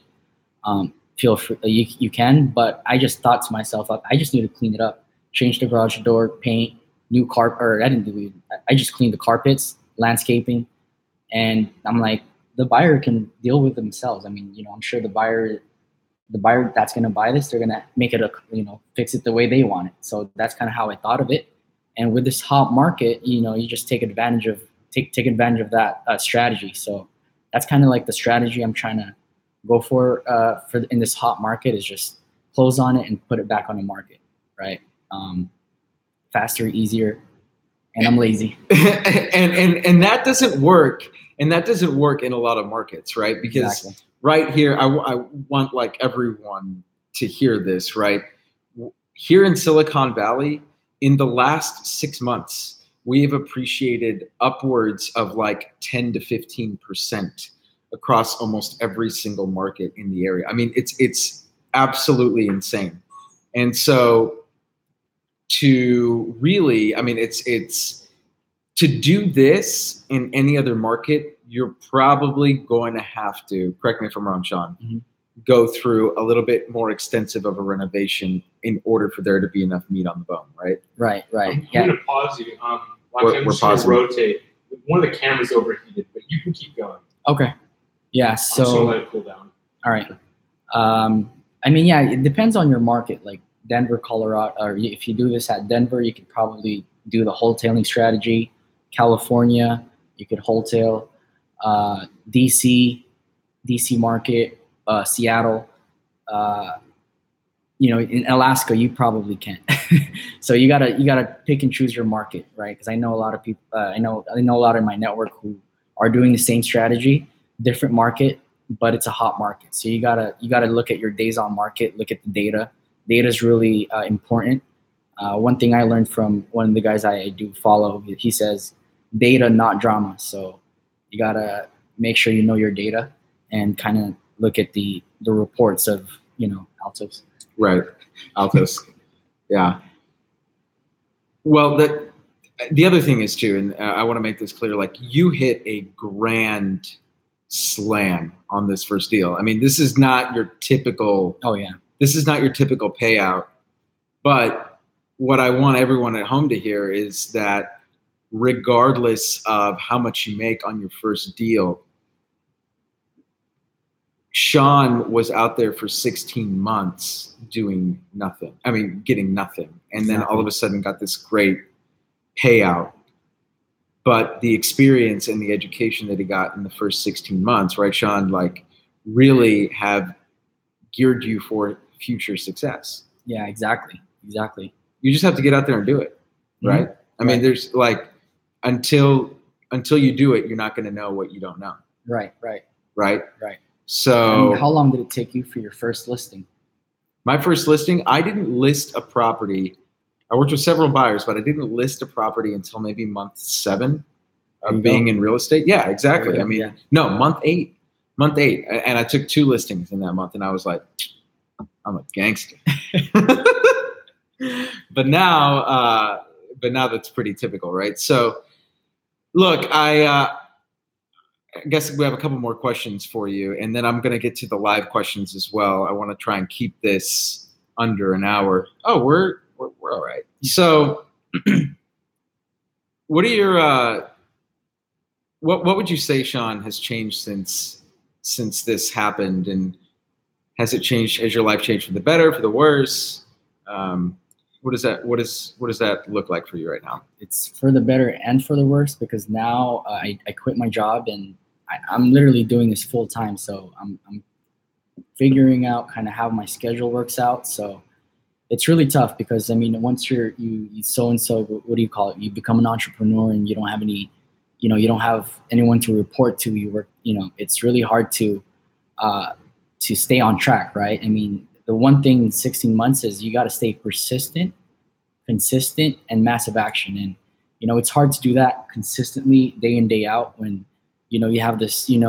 feel free, you can. But I just thought to myself, I just need to clean it up, change the garage door, paint, new carpet. Or I just cleaned the carpets, landscaping. And I'm like, the buyer can deal with themselves. I mean, I'm sure the buyer that's going to buy this, they're going to make it fix it the way they want it. So that's kind of how I thought of it. And with this hot market, you just take advantage of that strategy. So that's kind of like the strategy I'm trying to go for in this hot market, is just close on it and put it back on the market, right? Faster, easier. And I'm lazy. and that doesn't work. And that doesn't work in a lot of markets, right? Because Exactly. Right here, I want like everyone to hear this, right? Here in Silicon Valley, in the last 6 months, we have appreciated upwards of like 10 to 15% across almost every single market in the area. I mean, it's absolutely insane. And so to really, I mean, it's to do this in any other market, you're probably going to have to, correct me if I'm wrong, Sean, go through a little bit more extensive of a renovation in order for there to be enough meat on the bone, right? Right. I'm Yeah. going to pause you. I'm We're just going to pausing. rotate. One of the cameras overheated, but you can keep going. Okay. Yeah. I'm just going to So, let it cool down. all right. I mean, yeah, it depends on your market. Like Denver, Colorado, or if you do this at Denver, you could probably do the wholesaling strategy. California, you could wholesale. DC market, Seattle. In Alaska, you probably can't. So you gotta pick and choose your market, right? Because I know a lot of people. I know a lot in my network who are doing the same strategy, different market, but it's a hot market. So you gotta look at your days on market, look at the data. Data is really important. One thing I learned from one of the guys I do follow, he says, data, not drama. So you gotta make sure you know your data and kind of look at the reports of Altos. Right, Altos. Yeah. Well, the other thing is too, and I want to make this clear. Like, you hit a grand slam on this first deal. I mean, this is not your typical. Oh yeah. This is not your typical payout. But what I want everyone at home to hear is that regardless of how much you make on your first deal, Sean was out there for 16 months doing nothing. I mean, getting nothing. And then all of a sudden got this great payout. But the experience and the education that he got in the first 16 months, right, Sean, like really have geared you for future success. Yeah, exactly. You just have to get out there and do it, right? Mm-hmm. I mean, there's like, until you do it, you're not going to know what you don't know. Right. So how long did it take you for your first listing? My first listing, I didn't list a property. I worked with several buyers, but I didn't list a property until maybe month 7 of being in real estate. Yeah, exactly. I mean, no, month 8. And I took 2 listings in that month, and I was like, I'm a gangster. But now that's pretty typical, right? So look, I guess we have a couple more questions for you, and then I'm going to get to the live questions as well. I want to try and keep this under an hour. Oh, we're all right. So what are your what would you say, Sean, has changed since this happened, and has your life changed for the better, for the worse? What does that look like for you right now? It's for the better and for the worse, because now I quit my job and I'm literally doing this full time. So I'm figuring out kind of how my schedule works out. So it's really tough because, I mean, once you so-and-so, what do you call it? You become an entrepreneur and you don't have any, you don't have anyone to report to. You work, it's really hard to stay on track, right? I mean, the one thing in 16 months is you got to stay persistent, consistent, and massive action. And, it's hard to do that consistently day in, day out when, you have this, you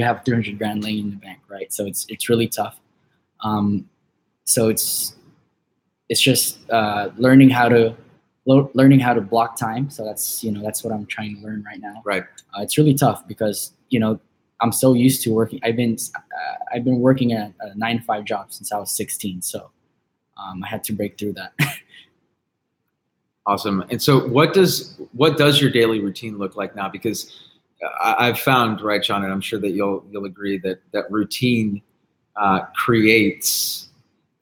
have 300 grand laying in the bank, right? So it's really tough. So it's just learning how to block time. So that's what I'm trying to learn right now. Right. It's really tough because, I'm so used to working. I've been working at a 9-to-5 job since I was 16. So I had to break through that. Awesome. And so what does your daily routine look like now? Because I've found, right, Sean, and I'm sure that you'll agree that routine creates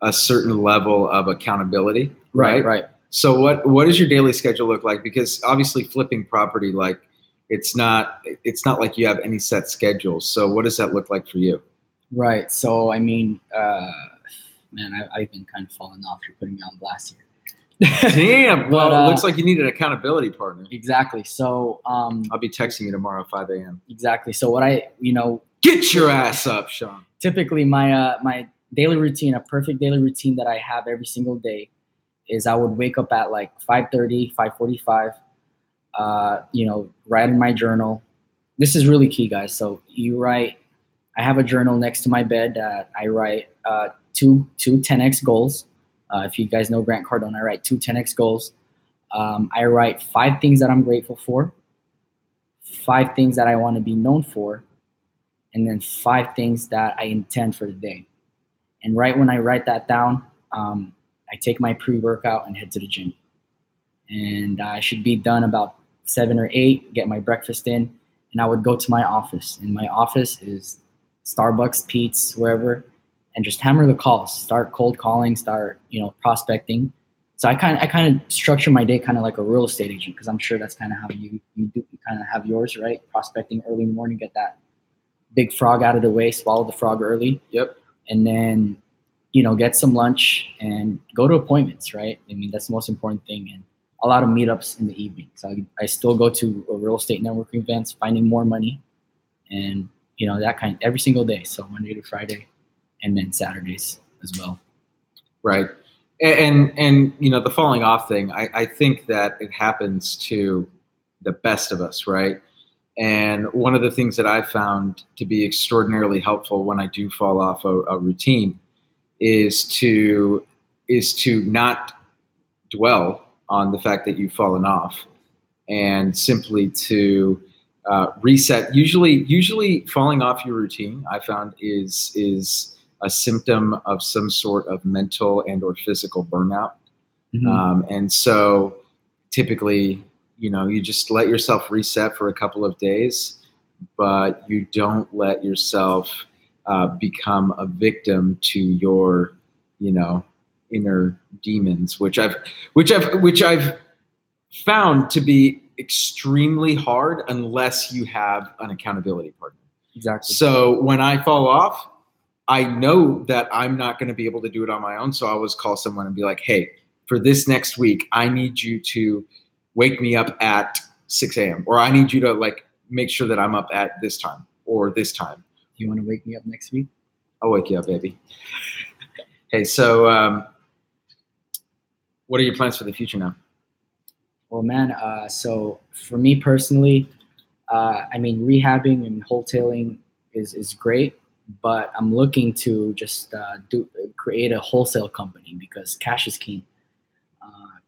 a certain level of accountability. Right. So what does your daily schedule look like? Because obviously flipping property, like, it's not like you have any set schedule. So what does that look like for you? Right. So, I mean, man, I've been kind of falling off. You're putting me on blast here. Damn. Well, it looks like you need an accountability partner. Exactly. So I'll be texting you tomorrow at 5 a.m. Exactly. So what get your ass up, Sean. Typically my daily routine, a perfect daily routine that I have every single day is I would wake up at like 5:30, 5:45. Write in my journal. This is really key, guys. So you write. I have a journal next to my bed. I write two 10x goals. If you guys know Grant Cardone, I write 2 10x goals. I write 5 things that I'm grateful for, 5 things that I want to be known for, and then 5 things that I intend for the day. And right when I write that down, I take my pre-workout and head to the gym. And I should be done about 7 or 8, get my breakfast in, and I would go to my office. And my office is Starbucks, Pete's, wherever. and just hammer the calls, start cold calling, start, prospecting. So I kind of structure my day kind of like a real estate agent, because I'm sure that's kind of how you kind of have yours, right? Prospecting early in the morning, get that big frog out of the way, swallow the frog early. Yep. And then, get some lunch and go to appointments, right? I mean, that's the most important thing. And a lot of meetups in the evening. So I still go to real estate networking events, finding more money, and, that kind every single day. So Monday to Friday, and then Saturdays as well. Right. And the falling off thing, I think that it happens to the best of us, right? And one of the things that I've found to be extraordinarily helpful when I do fall off a routine is to not dwell on the fact that you've fallen off, and simply to reset. Usually falling off your routine, I found, is a symptom of some sort of mental and or physical burnout. Mm-hmm. And so typically, you just let yourself reset for a couple of days, but you don't let yourself become a victim to your, inner demons, which I've found to be extremely hard unless you have an accountability partner. Exactly. So when I fall off, I know that I'm not going to be able to do it on my own. So I always call someone and be like, hey, for this next week, I need you to wake me up at 6 a.m. or I need you to make sure that I'm up at this time or this time. Do you want to wake me up next week? I'll wake you up, baby. Hey, so what are your plans for the future now? Well, man, so for me personally, rehabbing and wholesaling is great, but I'm looking to just create a wholesale company, because cash is king.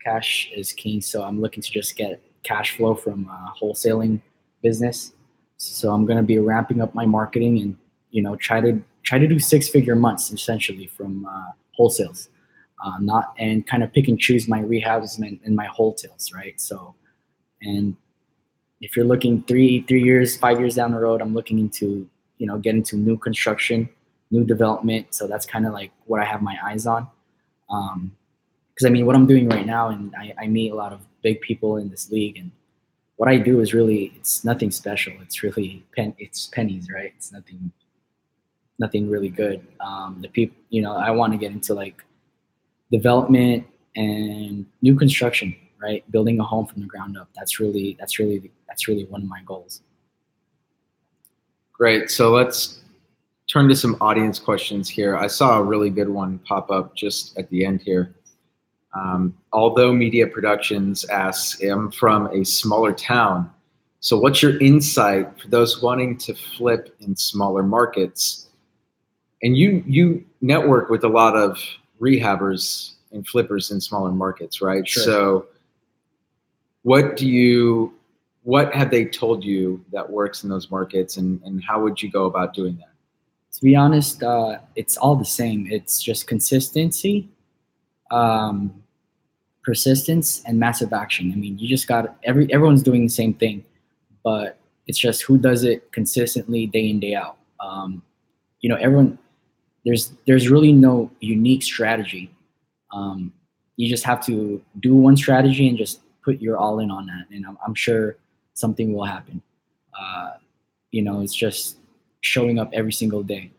Cash is king, so I'm looking to just get cash flow from wholesaling business. So I'm going to be ramping up my marketing and try to do 6-figure months essentially from wholesales, and kind of pick and choose my rehabs and my wholesales, right? So, and if you're looking 3 years, 5 years down the road, I'm looking into get into new construction, new development. So that's kind of like what I have my eyes on. Because what I'm doing right now, and I meet a lot of big people in this league, and what I do is really, it's nothing special. It's really it's pennies, right? It's nothing really good. The people, I want to get into development and new construction, right? Building a home from the ground up. That's really one of my goals. Great. So let's turn to some audience questions here. I saw a really good one pop up just at the end here. Although Media Productions asks, I'm from a smaller town, so what's your insight for those wanting to flip in smaller markets? And you network with a lot of rehabbers and flippers in smaller markets, right? Sure. So what have they told you that works in those markets, and how would you go about doing that? To be honest, it's all the same. It's just consistency, persistence, and massive action. You just got everyone's doing the same thing, but it's just who does it consistently day in, day out. Everyone, there's really no unique strategy. You just have to do one strategy and just put your all in on that, and I'm sure something will happen. It's just showing up every single day.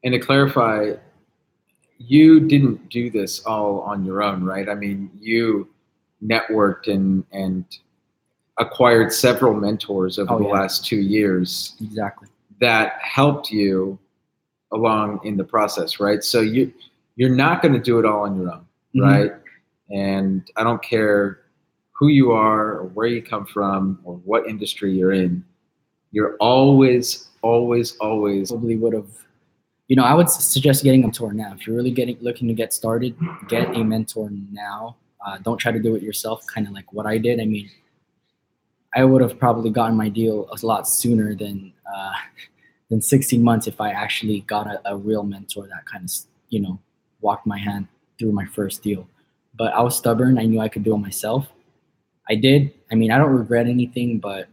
And to clarify, you didn't do this all on your own, right? You networked and acquired several mentors over the last 2 years. Exactly. That helped you along in the process, right? So you're not going to do it all on your own, mm-hmm. right? And I don't care who you are or where you come from or what industry you're in. You're always probably would have. I would suggest getting a mentor now. If you're really looking to get started, get a mentor now. Don't try to do it yourself, kind of like what I did. I would have probably gotten my deal a lot sooner than 16 months if I actually got a real mentor that kind of, walked my hand through my first deal. But I was stubborn. I knew I could do it myself. I did. I don't regret anything, but,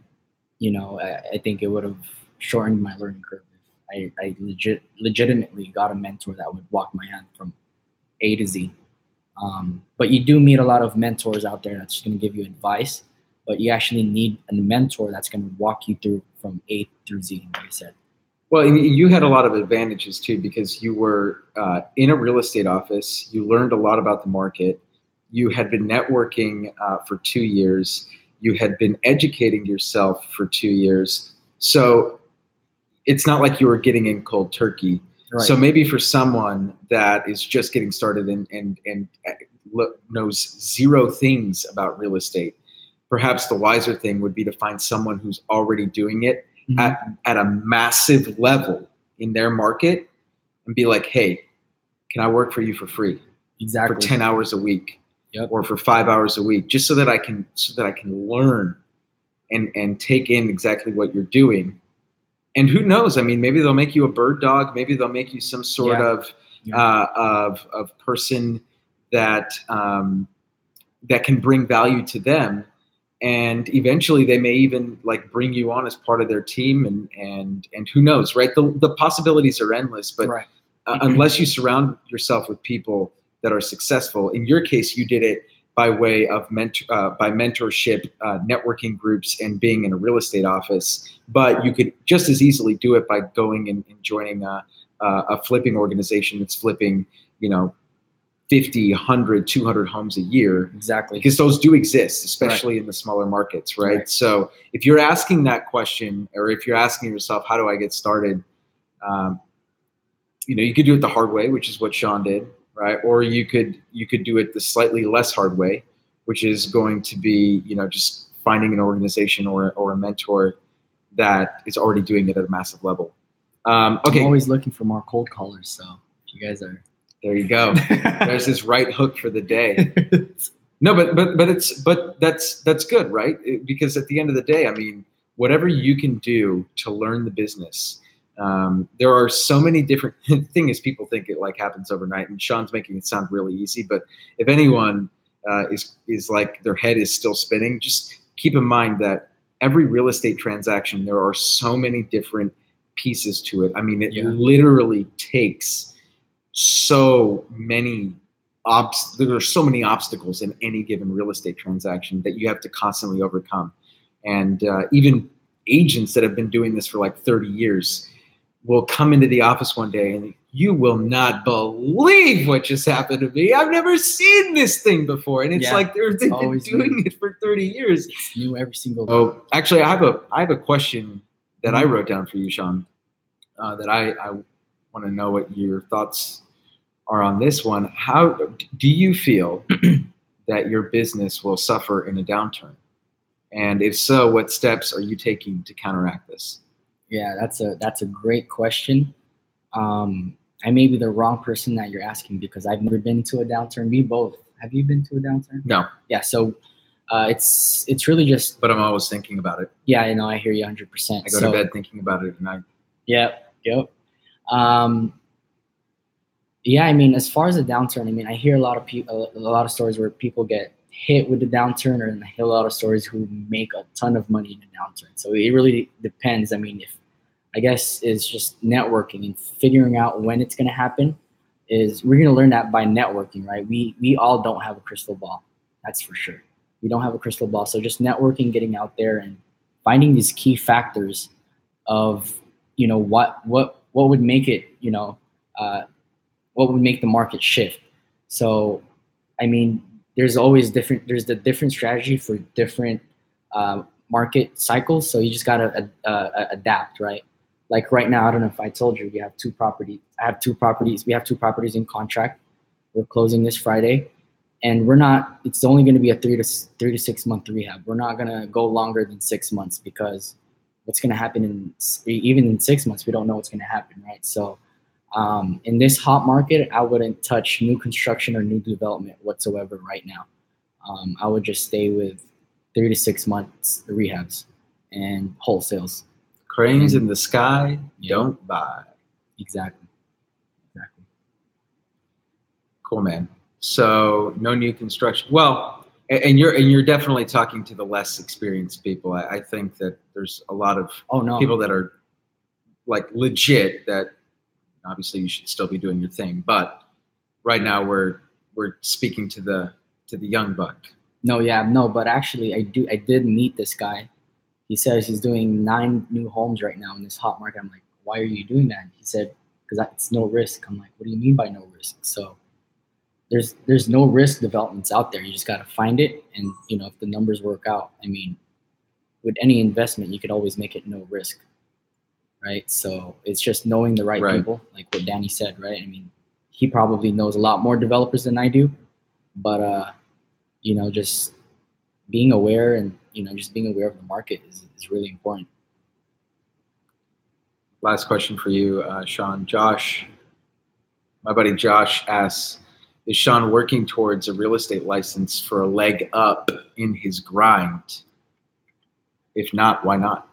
I think it would have shortened my learning curve if I legitimately got a mentor that would walk my hand from A to Z. But you do meet a lot of mentors out there that's going to give you advice, but you actually need a mentor that's going to walk you through from A through Z, like I said. Well, you had a lot of advantages too, because you were in a real estate office. You learned a lot about the market. You had been networking for 2 years. You had been educating yourself for 2 years. So it's not like you were getting in cold turkey. Right. So maybe for someone that is just getting started and knows zero things about real estate, perhaps the wiser thing would be to find someone who's already doing it at a massive level in their market and be like, hey, can I work for you for free? Exactly. For 10 hours a week. Yep. Or for 5 hours a week, just so that I can learn and take in exactly what you're doing. And who knows? I mean, maybe they'll make you a bird dog. Maybe they'll make you some sort of person that that can bring value to them. And eventually, they may even like bring you on as part of their team. And who knows, right? The possibilities are endless. But right. Unless you surround yourself with people that are successful, in your case, you did it by way of mentorship, networking groups, and being in a real estate office. But you could just as easily do it by going and joining a flipping organization that's flipping, 50, 100, 200 homes a year. Exactly. Because those do exist, especially in the smaller markets, right? So if you're asking that question, or if you're asking yourself, how do I get started? You could do it the hard way, which is what Sean did, right? Or you could do it the slightly less hard way, which is going to be, just finding an organization or a mentor that is already doing it at a massive level. Okay. I'm always looking for more cold callers, so if you guys are. There you go. There's this right hook for the day. No, but that's good, right? Because at the end of the day, I mean, whatever you can do to learn the business. There are so many different things. People think it like happens overnight, and Sean's making it sound really easy. But if anyone is like their head is still spinning, just keep in mind that every real estate transaction, there are so many different pieces to it. I mean, it literally takes so many there are so many obstacles in any given real estate transaction that you have to constantly overcome. And even agents that have been doing this for like 30 years will come into the office one day and you will not believe what just happened to me. I've never seen this thing before. And it's like they've been doing it for 30 years. It's new every single day. Oh, actually, I have a question that I wrote down for you, Sean, that I want to know what your thoughts are on this one. How do you feel that your business will suffer in a downturn? And if so, what steps are you taking to counteract this? Yeah, that's a great question. I may be the wrong person that you're asking because I've never been to a downturn. We both. Have you been to a downturn? No. Yeah, so it's really just. But I'm always thinking about it. Yeah, I know. I hear you 100%. I go to bed thinking about it at night. Yep. Yeah, I mean, as far as the downturn, I mean, I hear a lot of stories where people get hit with the downturn, and I hear a lot of stories who make a ton of money in the downturn. So it really depends. I mean, I guess it's just networking and figuring out when it's going to happen. We're going to learn that by networking, right? We all don't have a crystal ball. That's for sure. We don't have a crystal ball. So just networking, getting out there and finding these key factors of, what would make it, what would make the market shift. So, I mean, there's the different strategy for different market cycles. So you just got to adapt, right? Like right now, I don't know if I told you, we have two properties. I have two properties. We have two properties in contract. We're closing this Friday, and it's only going to be a 3 to 6 month rehab. We're not going to go longer than 6 months because what's going to happen even in 6 months, we don't know what's going to happen, right? So in this hot market, I wouldn't touch new construction or new development whatsoever right now. I would just stay with 3 to 6 months rehabs and wholesales. Cranes in the sky, don't buy. Exactly. Cool, man. So no new construction. Well, and you're definitely talking to the less experienced people. I think that there's a lot of people that are like legit, that obviously you should still be doing your thing. But right now we're speaking to the young buck. No, but actually I did meet this guy. He says he's doing 9 new homes right now in this hot market. I'm like, why are you doing that? He said, because it's no risk. I'm like, what do you mean by no risk? So there's no risk developments out there. You just got to find it. And, if the numbers work out, I mean, with any investment, you could always make it no risk, right? So it's just knowing the right people, like what Danny said, right? I mean, he probably knows a lot more developers than I do, but, just being aware and, just being aware of the market is really important. Last question for you, Sean. Josh, my buddy Josh asks, is Sean working towards a real estate license for a leg up in his grind? If not, why not?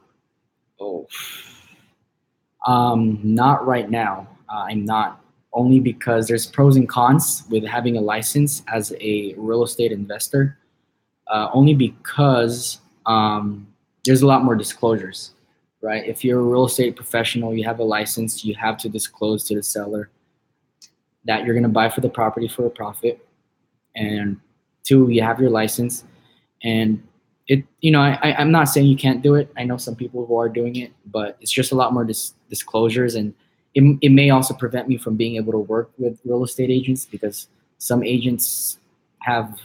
Not right now. I'm not, only because there's pros and cons with having a license as a real estate investor. Only because there's a lot more disclosures, right? If you're a real estate professional, you have a license, you have to disclose to the seller that you're going to buy for the property for a profit. And 2, you have your license. And I'm not saying you can't do it. I know some people who are doing it, but it's just a lot more disclosures. And it may also prevent me from being able to work with real estate agents, because some agents have,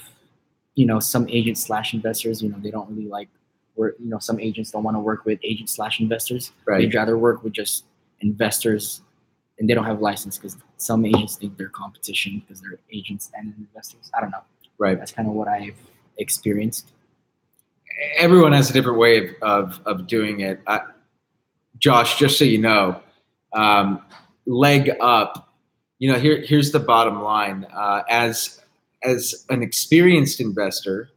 some agents / investors, they don't really like work. Some agents don't want to work with agents / investors. Right. They'd rather work with just investors, and they don't have a license because some agents think they're competition because they're agents and investors. I don't know. Right. That's kind of what I've experienced. Everyone has a different way of doing it. Josh, just so you know, leg up, here's the bottom line. As an experienced investor,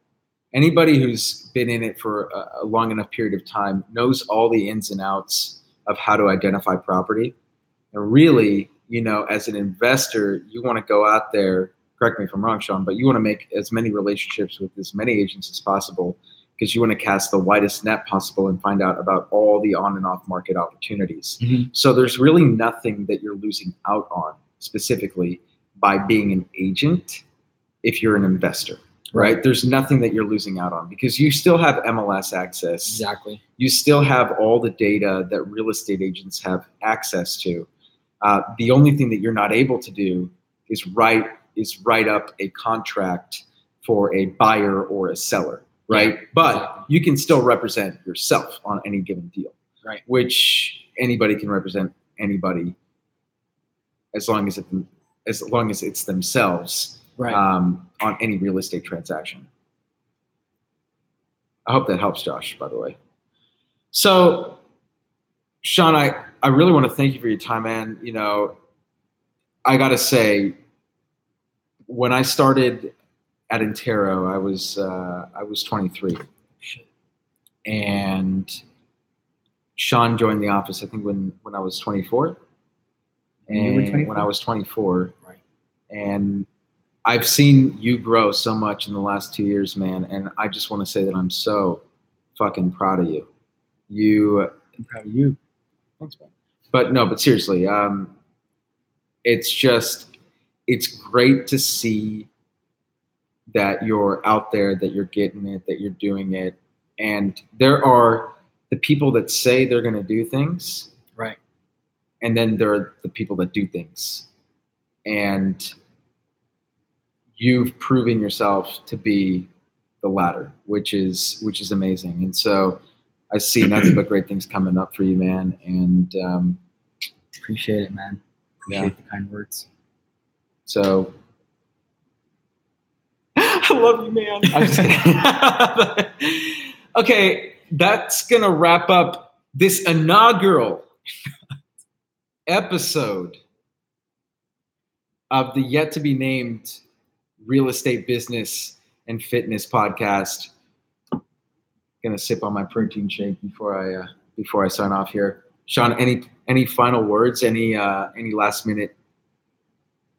anybody who's been in it for a long enough period of time knows all the ins and outs of how to identify property. And really, as an investor, you want to go out there, correct me if I'm wrong, Sean, but you want to make as many relationships with as many agents as possible, because you want to cast the widest net possible and find out about all the on and off market opportunities. Mm-hmm. So there's really nothing that you're losing out on specifically by being an agent if you're an investor, right? There's nothing that you're losing out on, because you still have MLS access. Exactly. You still have all the data that real estate agents have access to. The only thing that you're not able to do is write up a contract for a buyer or a seller, right? Yeah, but exactly. You can still represent yourself on any given deal, right? Which anybody can represent anybody as long as it's themselves, right? On any real estate transaction. I hope that helps, Josh, by the way. So, Sean, I really want to thank you for your time, man. I got to say, when I started at Intero, I was 23. And Sean joined the office, I think, when I was 24. And when I was 24. Right. And I've seen you grow so much in the last 2 years, man. And I just want to say that I'm so fucking proud of you. I'm proud of you. Thanks, man. But seriously, it's great to see that you're out there, that you're getting it, that you're doing it. And there are the people that say they're going to do things. Right. And then there are the people that do things. And you've proven yourself to be the latter, which is amazing. And so I see nothing but great things coming up for you, man. And appreciate it, man. Appreciate the kind words. So I love you, man. I'm just kidding. Okay, that's gonna wrap up this inaugural episode of the yet to be named Real Estate Business and Fitness Podcast. Gonna sip on my protein shake before I sign off here. Sean, any final words? Any last minute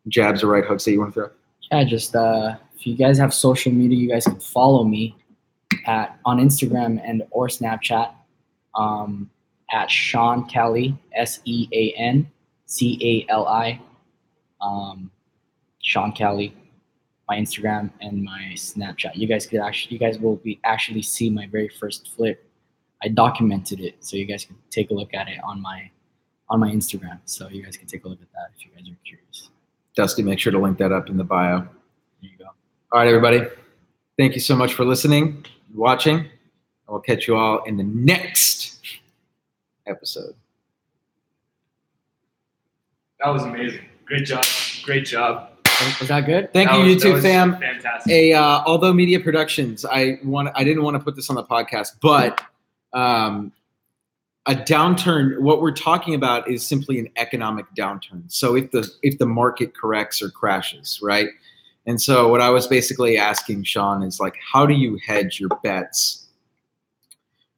jabs or right hooks that you want to throw? Yeah, just if you guys have social media, you guys can follow me on Instagram and or Snapchat at Sean Cali, SeanCali. Sean Cali, my Instagram and my Snapchat. You guys will be actually see my very first flip. I documented it, so you guys can take a look at it on my Instagram. So you guys can take a look at that if you guys are curious. Dusty, make sure to link that up in the bio. There you go. All right, everybody. Thank you so much for listening, watching. I will catch you all in the next episode. That was amazing. Great job. Great job. Was that good? Thank you, That YouTube was fam. Fantastic. Although Media Productions, I didn't want to put this on the podcast, but a downturn. What we're talking about is simply an economic downturn. So if the market corrects or crashes, right? And so what I was basically asking Sean is like, how do you hedge your bets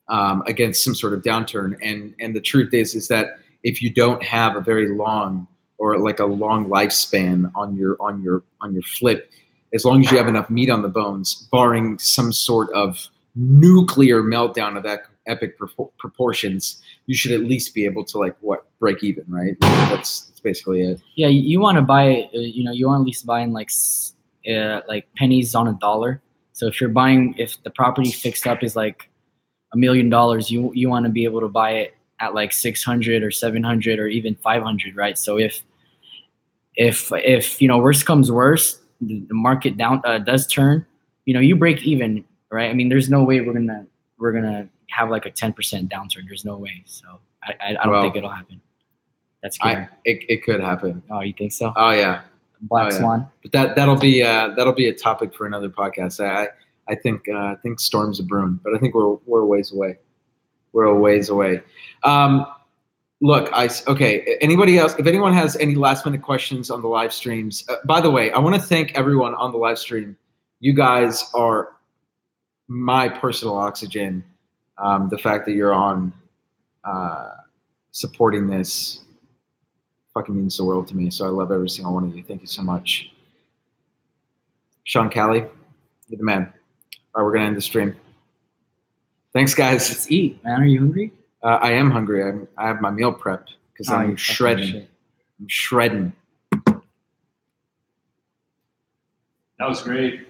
against some sort of downturn? And the truth is that if you don't have a very long or like a long lifespan on your flip, as long as you have enough meat on the bones, barring some sort of nuclear meltdown of epic proportions, you should at least be able to break even, right? That's basically it. Yeah, you want to buy, you want to at least buy in like pennies on a dollar. So if the property fixed up is like $1 million, you want to be able to buy it at like 600 or 700 or even 500, right? So if worst comes worst, the market does turn, you break even, right? I mean, there's no way we're gonna have like a 10% downturn. There's no way. So I don't think it'll happen. That's scary. It could happen. Oh, you think so? Oh yeah. Black Swan. But that'll be a topic for another podcast. I think storms are brewing, but I think we're a ways away. We're a ways away. Look, anybody else? If anyone has any last minute questions on the live streams, by the way, I want to thank everyone on the live stream. You guys are my personal oxygen. The fact that you're on supporting this fucking means the world to me. So I love every single one of you. Thank you so much. Sean Cali, you're the man. All right, we're going to end the stream. Thanks, guys. Let's eat, man. Are you hungry? I am hungry. I have my meal prepped because I'm shredding. I'm shredding. That was great.